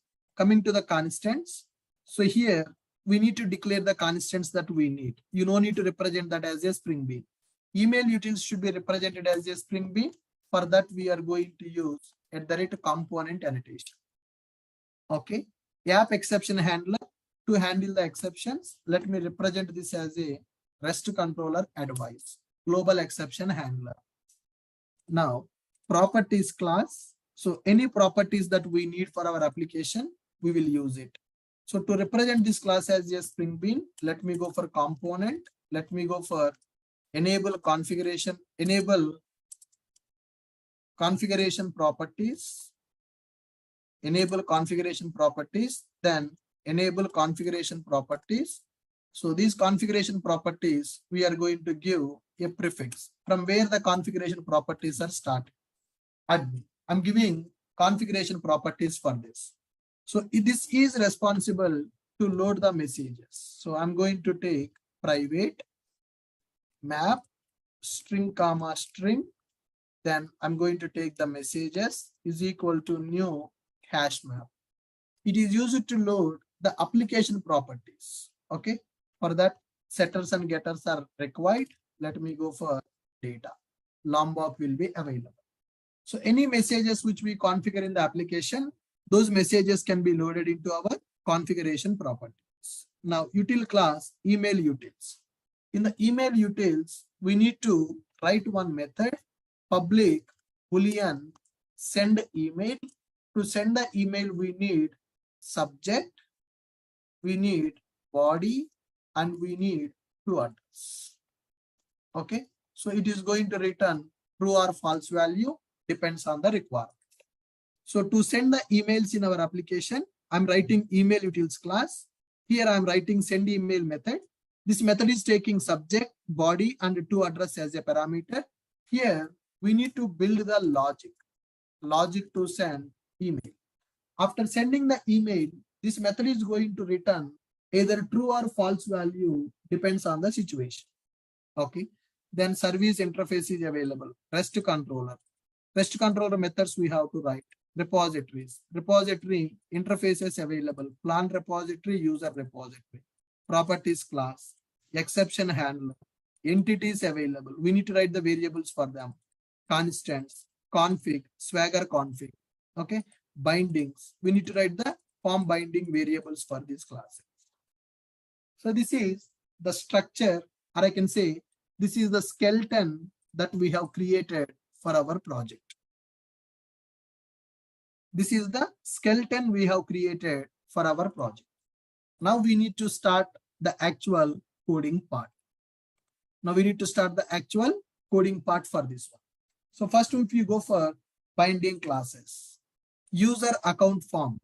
So here we need to declare the constants that we need. You don't need to represent that as a Spring Bean. Email utils should be represented as a Spring Bean. For that, we are going to use @component annotation. Okay. App exception handler. To handle the exceptions, let me represent this as a REST controller advice, global exception handler. Now, properties class. So any properties that we need for our application, we will use it. So to represent this class as a Spring Bean, let me go for component. Let me go for enable configuration properties. Enable configuration properties, then enable configuration properties. So these configuration properties, we are going to give a prefix from where the configuration properties are started. Admin. I'm giving configuration properties for this. So this is responsible to load the messages. So I'm going to take private map string comma string. Then I'm going to take the messages is equal to new hash map. It is used to load the application properties. Okay. For that, setters and getters are required. Let me go for data. Lombok will be available. So any messages which we configure in the application, those messages can be loaded into our configuration properties. Now, util class, email utils. In the email utils, we need to write one method, public boolean send email. To send the email, we need subject, we need body, and we need to address. Okay, so it is going to return true or false value, depends on the requirement. So to send the emails in our application, I'm writing email utils class. Here I'm writing send email method. This method is taking subject, body, and to address as a parameter. Here we need to build the logic to send email. After sending the email, this method is going to return either true or false value, depends on the situation. Okay. Then service interface is available. REST controller. REST controller methods we have to write. Repositories. Repository interfaces available. Plant repository, user repository. Properties class. Exception handler. Entities available. We need to write the variables for them. Constants. Config. Swagger config. Okay. Bindings. We need to write the form binding variables for these classes. So this is the structure, or I can say this is the skeleton that we have created for our project. This is the skeleton we have created for our project. Now we need to start the actual coding part. Now we need to start the actual coding part for this one. So first, if you go for binding classes, user account form.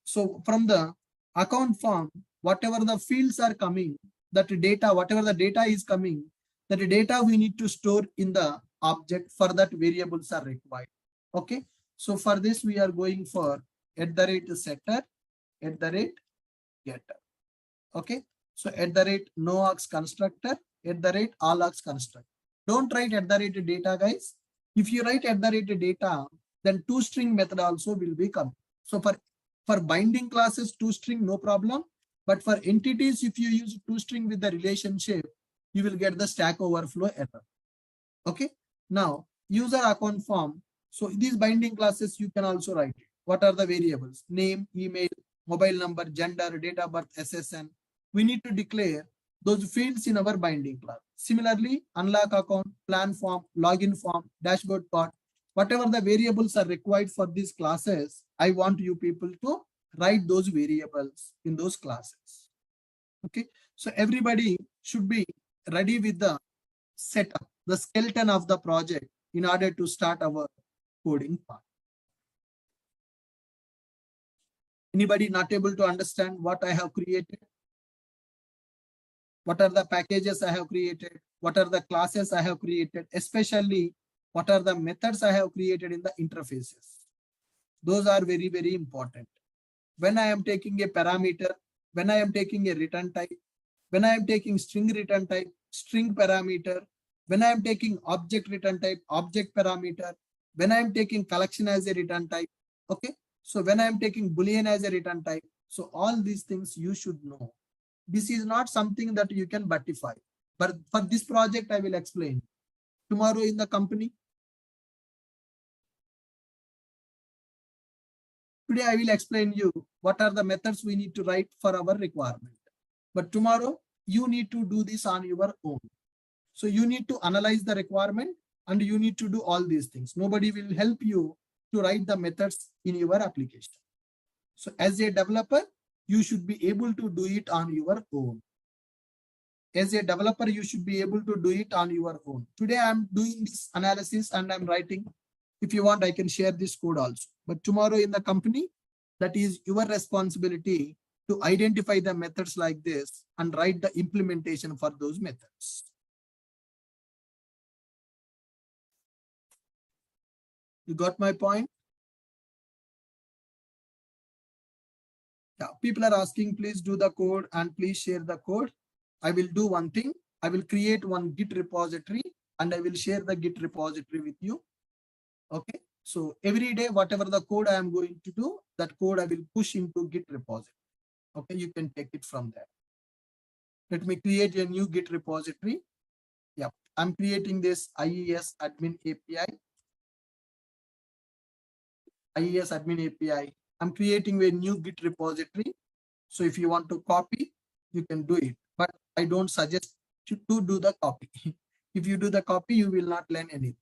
So from the account form, whatever the fields are coming, that data, whatever the data is coming, that data we need to store in the object. For that, variables are required. Okay. So for this, we are going for @setter, @getter. Okay. So @noargs constructor, @allogs constructor. Don't write @data, guys. If you write @data, then toString method also will be coming. So for binding classes, toString, no problem. But for entities, if you use toString with the relationship, you will get the Stack Overflow error. Okay. Now, user account form. So these binding classes, you can also write it. What are the variables? Name, email, mobile number, gender, date of birth, SSN. We need to declare those fields in our binding class. Similarly, unlock account, plan form, login form, dashboard part, whatever the variables are required for these classes, I want you people to write those variables in those classes. Okay. So everybody should be ready with the setup, the skeleton of the project in order to start our coding part. Anybody not able to understand what I have created? What are the packages I have created? What are the classes I have created? Especially, what are the methods I have created in the interfaces? Those are very, very important. When I am taking a parameter, when I am taking a return type, when I am taking string return type, string parameter, when I am taking object return type, object parameter, when I am taking collection as a return type, okay? So when I am taking Boolean as a return type, so all these things you should know. This is not something that you can buttify. But for this project, I will explain. Tomorrow in the company, today I will explain you what are the methods we need to write for our requirement. But tomorrow, you need to do this on your own. So you need to analyze the requirement and you need to do all these things. Nobody will help you to write the methods in your application. So as a developer, you should be able to do it on your own. As a developer, you should be able to do it on your own. Today, I'm doing this analysis and I'm writing. If you want, I can share this code also. But tomorrow in the company, that is your responsibility to identify the methods like this and write the implementation for those methods. You got my point? Yeah, people are asking, please do the code and please share the code. I will do one thing. I will create one Git repository and I will share the Git repository with you. Okay. So every day, whatever the code I am going to do, that code I will push into Git repository. Okay. You can take it from there. Let me create a new Git repository. Yeah. I'm creating this IES admin API. IES admin API I'm creating a new Git repository. So if you want to copy, you can do it, but I don't suggest you to do the copy. If you do the copy, you will not learn anything.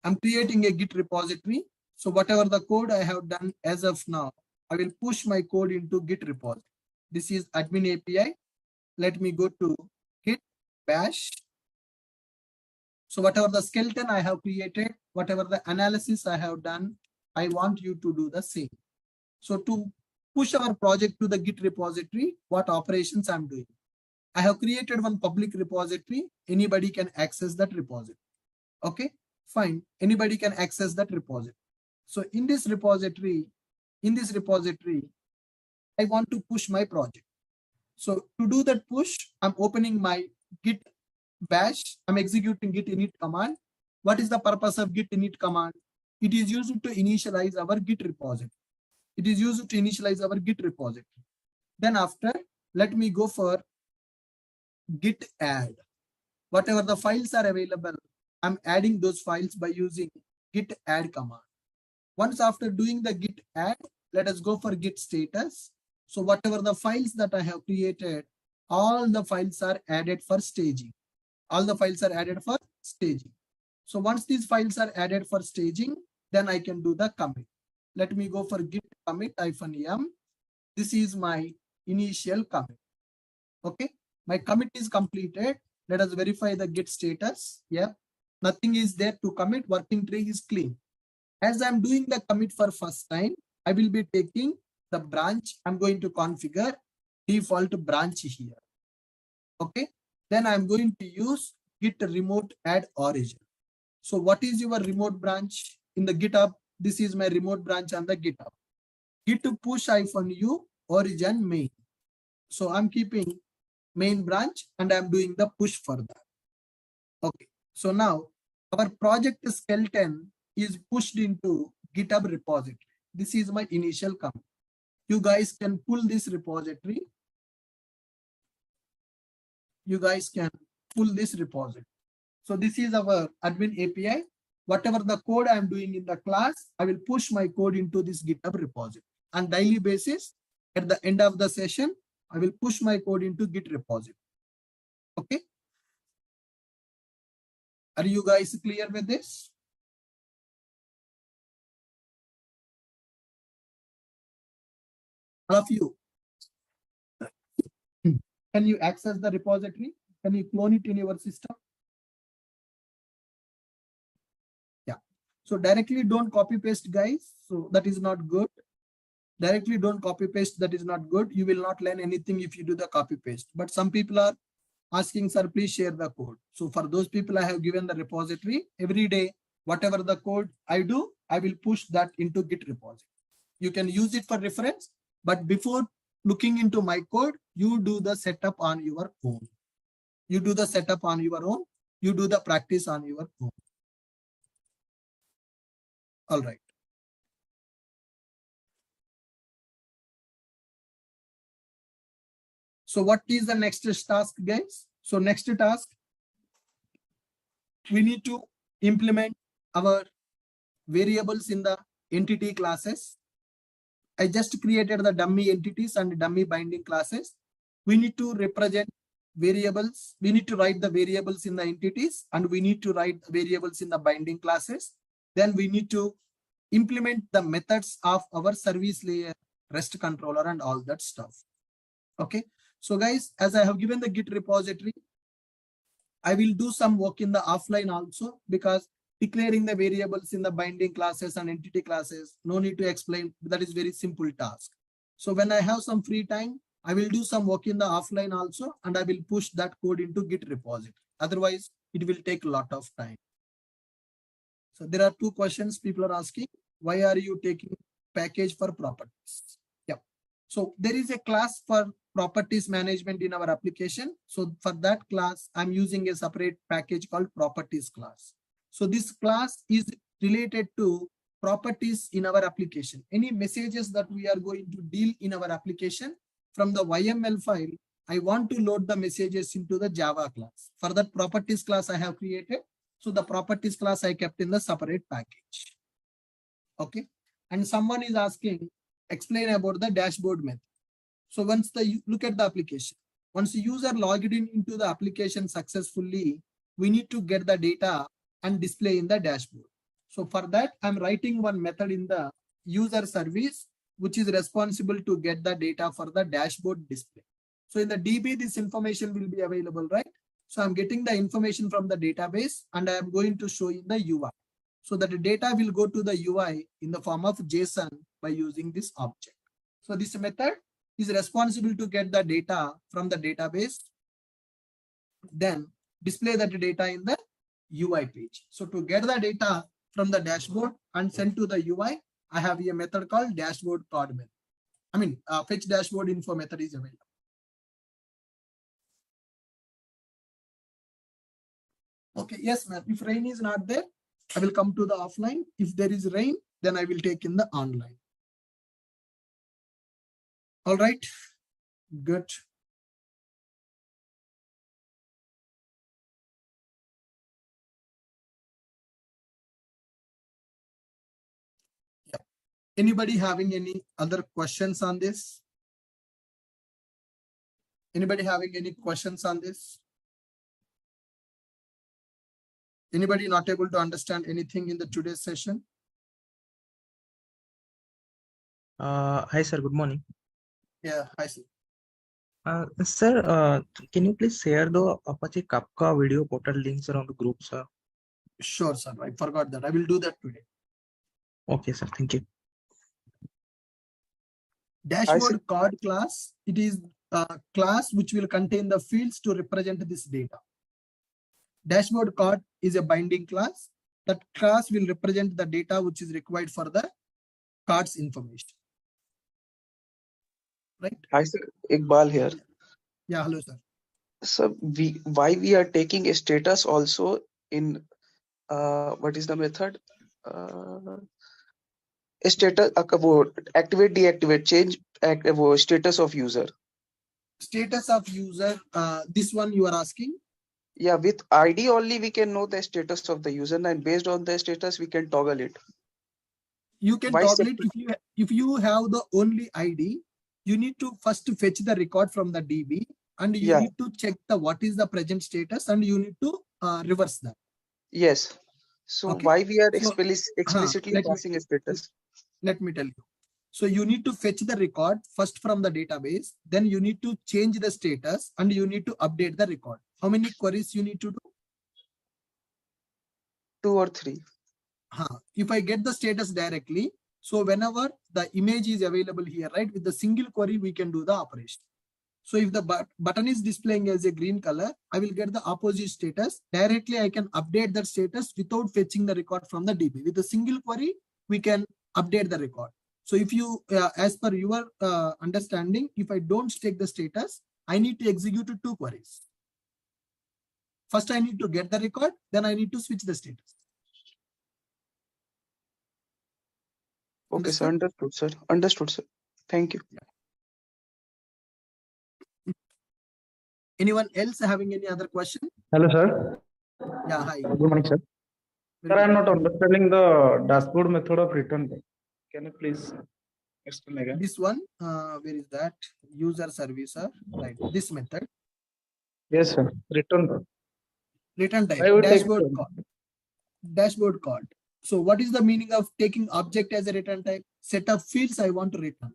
I'm creating a Git repository. So whatever the code I have done as of now, I will push my code into Git repository. This is admin API. Let me go to Git bash. So whatever the skeleton I have created, whatever the analysis I have done, I want you to do the same. So to push our project to the Git repository, what operations I'm doing? I have created one public repository. Anybody can access that repository. Okay, fine. Anybody can access that repository. So in this repository, I want to push my project. So to do that push, I'm opening my Git bash. I'm executing git init command. What is the purpose of git init command? It is used to initialize our Git repository. It is used to initialize our Git repository. Then after, let me go for git add. Whatever the files are available, I'm adding those files by using git add command. Once after doing the git add, let us go for git status. So whatever the files that I have created, all the files are added for staging. All the files are added for staging. So once these files are added for staging, then I can do the commit. Let me go for git commit -m. This is my initial commit. Okay, my commit is completed. Let us verify the git status. Yeah, nothing is there to commit. Working tree is clean. As I'm doing the commit for first time, I will be taking the branch. I'm going to configure default branch here. Okay, then I'm going to use git remote add origin. So what is your remote branch in the GitHub? This is my remote branch on the GitHub. Git push -u origin main. So I'm keeping main branch and I'm doing the push for that. Okay, so now our project skeleton is pushed into GitHub repository. This is my initial commit. You guys can pull this repository. You guys can pull this repository. So this is our admin API. Whatever the code I'm doing in the class, I will push my code into this GitHub repository. On daily basis, at the end of the session, I will push my code into Git repository. Okay. Are you guys clear with this? All of you. Can you access the repository? Can you clone it in your system? Yeah. So directly don't copy paste, guys. So that is not good. Directly don't copy paste. That is not good. You will not learn anything if you do the copy paste. But some people are asking, sir, please share the code. So for those people, I have given the repository. Every day, whatever the code I do, I will push that into Git repository. You can use it for reference, but before looking into my code, you do the setup on your own. You do the setup on your own. You do the practice on your own. All right. So what is the next task, guys? So next task, we need to implement our variables in the entity classes. I just created the dummy entities and dummy binding classes. We need to represent variables. We need to write the variables in the entities and we need to write variables in the binding classes. Then we need to implement the methods of our service layer, REST controller and all that stuff. Okay. So guys, as I have given the Git repository, I will do some work in the offline also because declaring the variables in the binding classes and entity classes, no need to explain. That is very simple task. So when I have some free time, I will do some work in the offline also, and I will push that code into Git repository. Otherwise, it will take a lot of time. So there are two questions people are asking. Why are you taking package for properties? Yeah. So there is a class for properties management in our application. So for that class, I'm using a separate package called properties class. So this class is related to properties in our application. Any messages that we are going to deal in our application from the YML file, I want to load the messages into the Java class. For that properties class I have created. So the properties class I kept in the separate package. Okay. And someone is asking, explain about the dashboard method. So once look at the application, once the user logged in into the application successfully, we need to get the data and display in the dashboard. So for that, I'm writing one method in the user service, which is responsible to get the data for the dashboard display. So in the DB, this information will be available, right? So I'm getting the information from the database and I am going to show in the UI. So that the data will go to the UI in the form of JSON by using this object. So this method is responsible to get the data from the database, then display that data in the UI page. So to get the data from the dashboard and send to the UI, I have a method called dashboard card method. I mean, fetch dashboard info method is available. Okay, yes, ma'am. If rain is not there, I will come to the offline. If there is rain, then I will take in the online. All right, good. Yeah. Anybody having any other questions on this? Anybody having any questions on this? Anybody not able to understand anything in the today's session? Hi, sir. Good morning. Yeah, I see. Sir, can you please share the Apache Kafka video portal links around the group, sir? Sure, sir. I forgot that. I will do that today. Okay, sir. Thank you. Dashboard card class. It is a class which will contain the fields to represent this data. Dashboard card is a binding class. That class will represent the data which is required for the cards information. Right? Hi, sir. Iqbal here. Yeah, hello, sir. So why we are taking a status also in what is the method? A status activate, deactivate, change status of user. Status of user. This one you are asking? Yeah, with ID only we can know the status of the user, and based on the status we can toggle it. You can toggle it if you have the only ID. You need to first fetch the record from the DB, and you need to check the what is the present status, and you need to reverse that. Yes. So okay. Why we are explicitly passing a status? Let me tell you. So you need to fetch the record first from the database, then you need to change the status and you need to update the record. How many queries you need to do? 2 or 3. If I get the status directly, so whenever the image is available here, right, with the single query, we can do the operation. So if the button is displaying as a green color, I will get the opposite status. Directly, I can update that status without fetching the record from the DB. With a single query, we can update the record. So if you, as per your understanding, if I don't take the status, I need to execute 2 queries. First, I need to get the record, then I need to switch the status. Okay, sir. Understood, sir. Understood, sir. Thank you. Yeah. Anyone else having any other question? Hello, sir. Yeah, hi. Good morning, sir. Sir, I am not understanding the dashboard method of return type. Can you please explain again? This one, where is that? User service, right? This method. Yes, sir. Return type. Return type. Dashboard card. Dashboard card. So what is the meaning of taking object as a return type? Set of fields I want to return.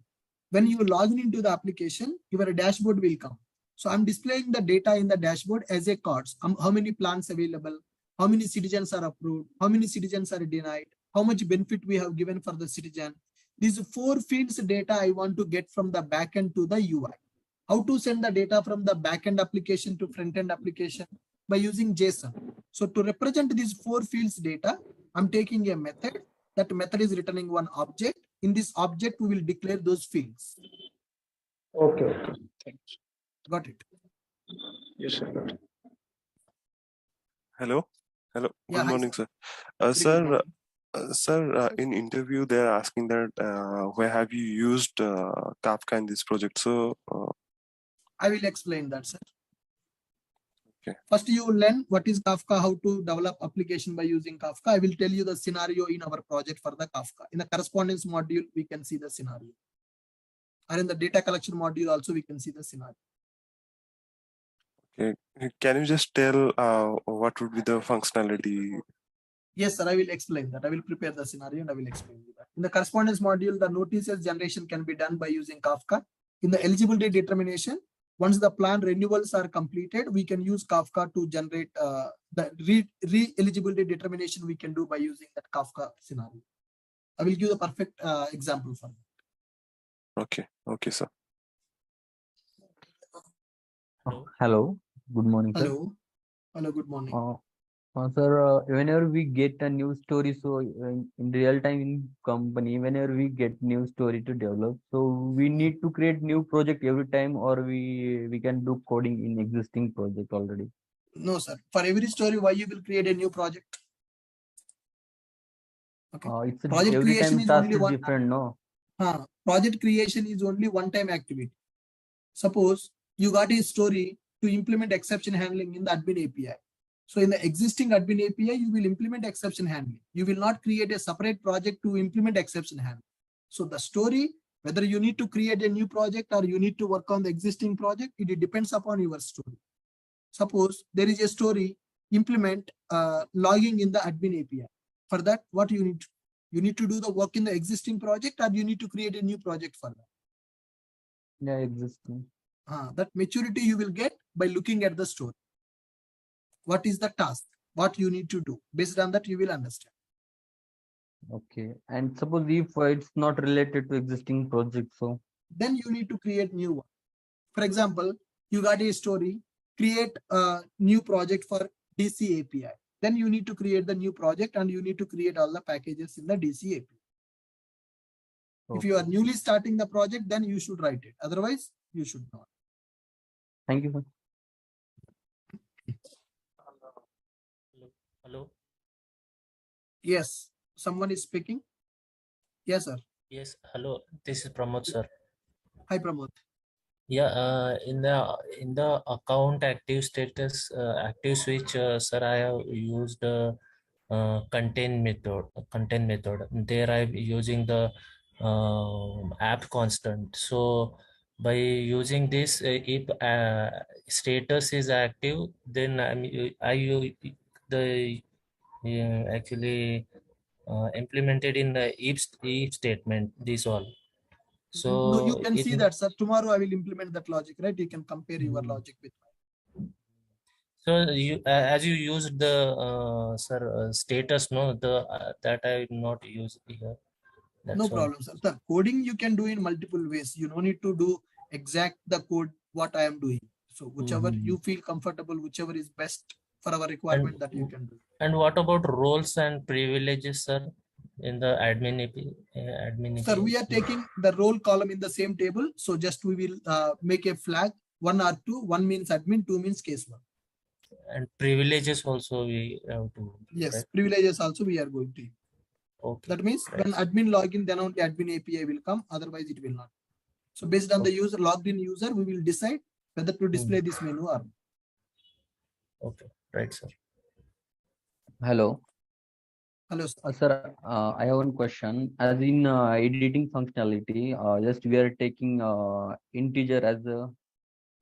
When you log in into the application, your dashboard will come. So I'm displaying the data in the dashboard as a cards. How many plans available? How many citizens are approved? How many citizens are denied? How much benefit we have given for the citizen? These 4 fields data I want to get from the backend to the UI. How to send the data from the backend application to front-end application? By using JSON. So to represent these 4 fields data, I'm taking a method. That method is returning one object. In this object, we will declare those fields. Okay. Thanks. Got it? Yes, sir. Got it. Hello. Hello. Yeah, good morning, sir. Sir, in interview, they're asking that where have you used Kafka in this project? So I will explain that, sir. Okay. First, you learn what is Kafka, how to develop application by using Kafka. I will tell you the scenario in our project for the Kafka. In the correspondence module, we can see the scenario. Or in the data collection module also we can see the scenario. Okay. Can you just tell what would be the functionality? Yes, sir, I will explain that. I will prepare the scenario and I will explain you that. In the correspondence module, the notices generation can be done by using Kafka. In the eligibility determination, once the plan renewals are completed, we can use Kafka to generate the re-eligibility determination we can do by using that Kafka scenario. I will give the perfect example for that. Okay. Okay, sir. Hello, good morning, sir. Hello, good morning. Sir, whenever we get a new story, so in real time in company, whenever we get new story to develop, so we need to create new project every time, or we can do coding in existing project already. No, sir. For every story, why you will create a new project? Okay. It's Project every creation time is task only is one. different, no? Project creation is only one-time activity. Suppose you got a story to implement exception handling in the admin API. So in the existing admin API, you will implement exception handling. You will not create a separate project to implement exception handling. So the story, whether you need to create a new project or you need to work on the existing project, it depends upon your story. Suppose there is a story, implement logging in the admin API. For that, what you need to? You need to do the work in the existing project or you need to create a new project for that. Yeah, existing. That maturity you will get by looking at the story. What is the task? What you need to do? Based on that, you will understand. Okay. And suppose if it's not related to existing project, so then you need to create new one. For example, you got a story, create a new project for DC API. Then you need to create the new project and you need to create all the packages in the DC API. okay. If you are newly starting the project, then you should write it. Otherwise, you should not. Thank you, sir. Hello. Yes, someone is speaking. Yes, sir. Yes, hello. This is Pramod, sir. Hi, Pramod. Yeah, in the account active status active switch, sir, I have used contain method. There I'm using the app constant. So by using this, if status is active, then the actually implemented in the if statement. This all. No, you So can it see that, sir. Tomorrow I will implement that logic, right? You can compare your logic with mine. so you as you used the sir status, no, the that I not use here. No That's all. problem, sir. The coding you can do in multiple ways. You don't need to do exact the code what I am doing. So whichever you feel comfortable, whichever is best for our requirement, that you can do. And what about roles and privileges, sir, in the admin API? Sir, we are taking the role column in the same table. So just we will make a flag, 1 or 2. 1 means admin, 2 means case 1. And privileges also we have to. Yes, right? privileges also we are going to use. Okay. That means right. when admin login, then only admin API will come. Otherwise, it will not. So based on the user logged in user, we will decide whether to display this menu or not. Okay, right, sir. Hello. Hello, sir. Sir, I have one question. As in editing functionality, just we are taking integer as a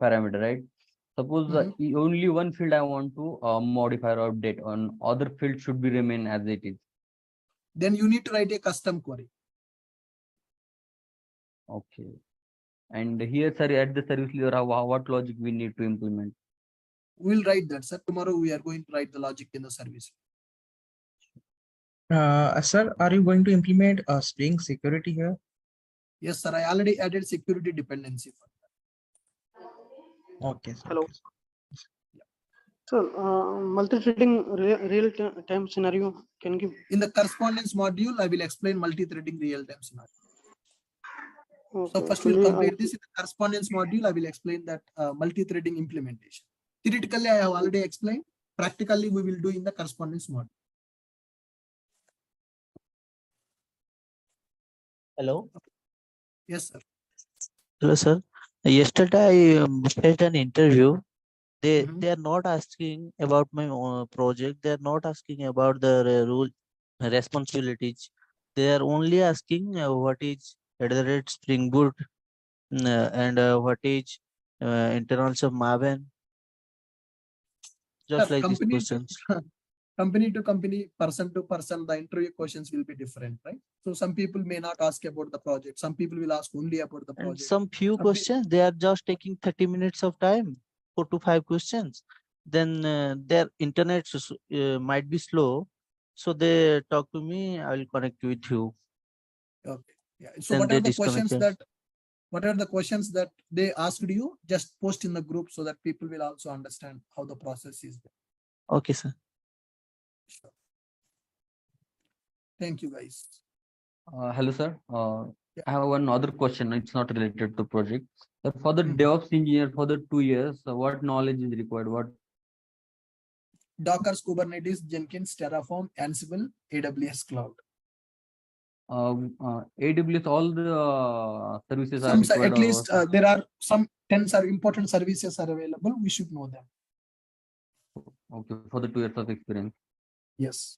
parameter, right? Suppose only one field I want to modify or update on, other field should be remain as it is. Then you need to write a custom query. Okay. And here, sir, at the service layer, what logic we need to implement? We will write that, sir. Tomorrow we are going to write the logic in the service. Sir, are you going to implement a Spring security here? Yes, sir. I already added security dependency for that. Okay. Sir. Hello. So, multi-threading real-time scenario can give. In the correspondence module, I will explain multi-threading real-time scenario. Okay. So first we'll complete this. In the correspondence module, I will explain that multi-threading implementation. Theoretically, I have already explained. Practically, we will do in the correspondence module. Hello. Yes, sir. Hello, sir. Yesterday I faced an interview. They are not asking about my project. They are not asking about the rule responsibilities. They are only asking what is at the rate Spring Boot and what is internals of Maven? Just Sir, like these company questions. company to company, person to person, the interview questions will be different, right? So some people may not ask about the project. Some people will ask only about the And project. some few Some questions, they are just taking 30 minutes of time, 4 to 5 questions. Then their internet might be slow. So they talk to me, I will connect with you. Okay. Yeah. So Then what they are the questions disconnected. that they asked you? Just post in the group so that people will also understand how the process is. Okay, sir. Sure. Thank you, guys. Hello, sir. Yeah. I have one other question. It's not related to project. For the Mhm. DevOps engineer for the 2 years, what knowledge is required? What Docker, Kubernetes, Jenkins, Terraform, Ansible, AWS Cloud. AWS, all the services are Some required. at least there are some 10 important services are available. We should know them. Okay, for the 2 years of experience. Yes.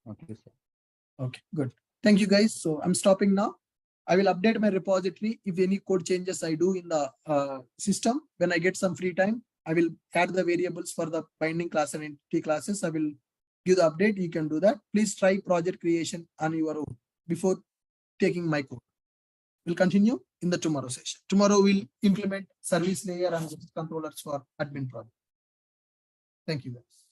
Okay, sir. Okay, good. Thank you, guys. So I'm stopping now. I will update my repository if any code changes I do in the system. When I get some free time, I will add the variables for the binding class and entity classes. I will give the update. You can do that. Please try project creation on your own before taking my code. We'll continue in the tomorrow session. Tomorrow we'll implement service layer and controllers for admin project. Thank you, guys.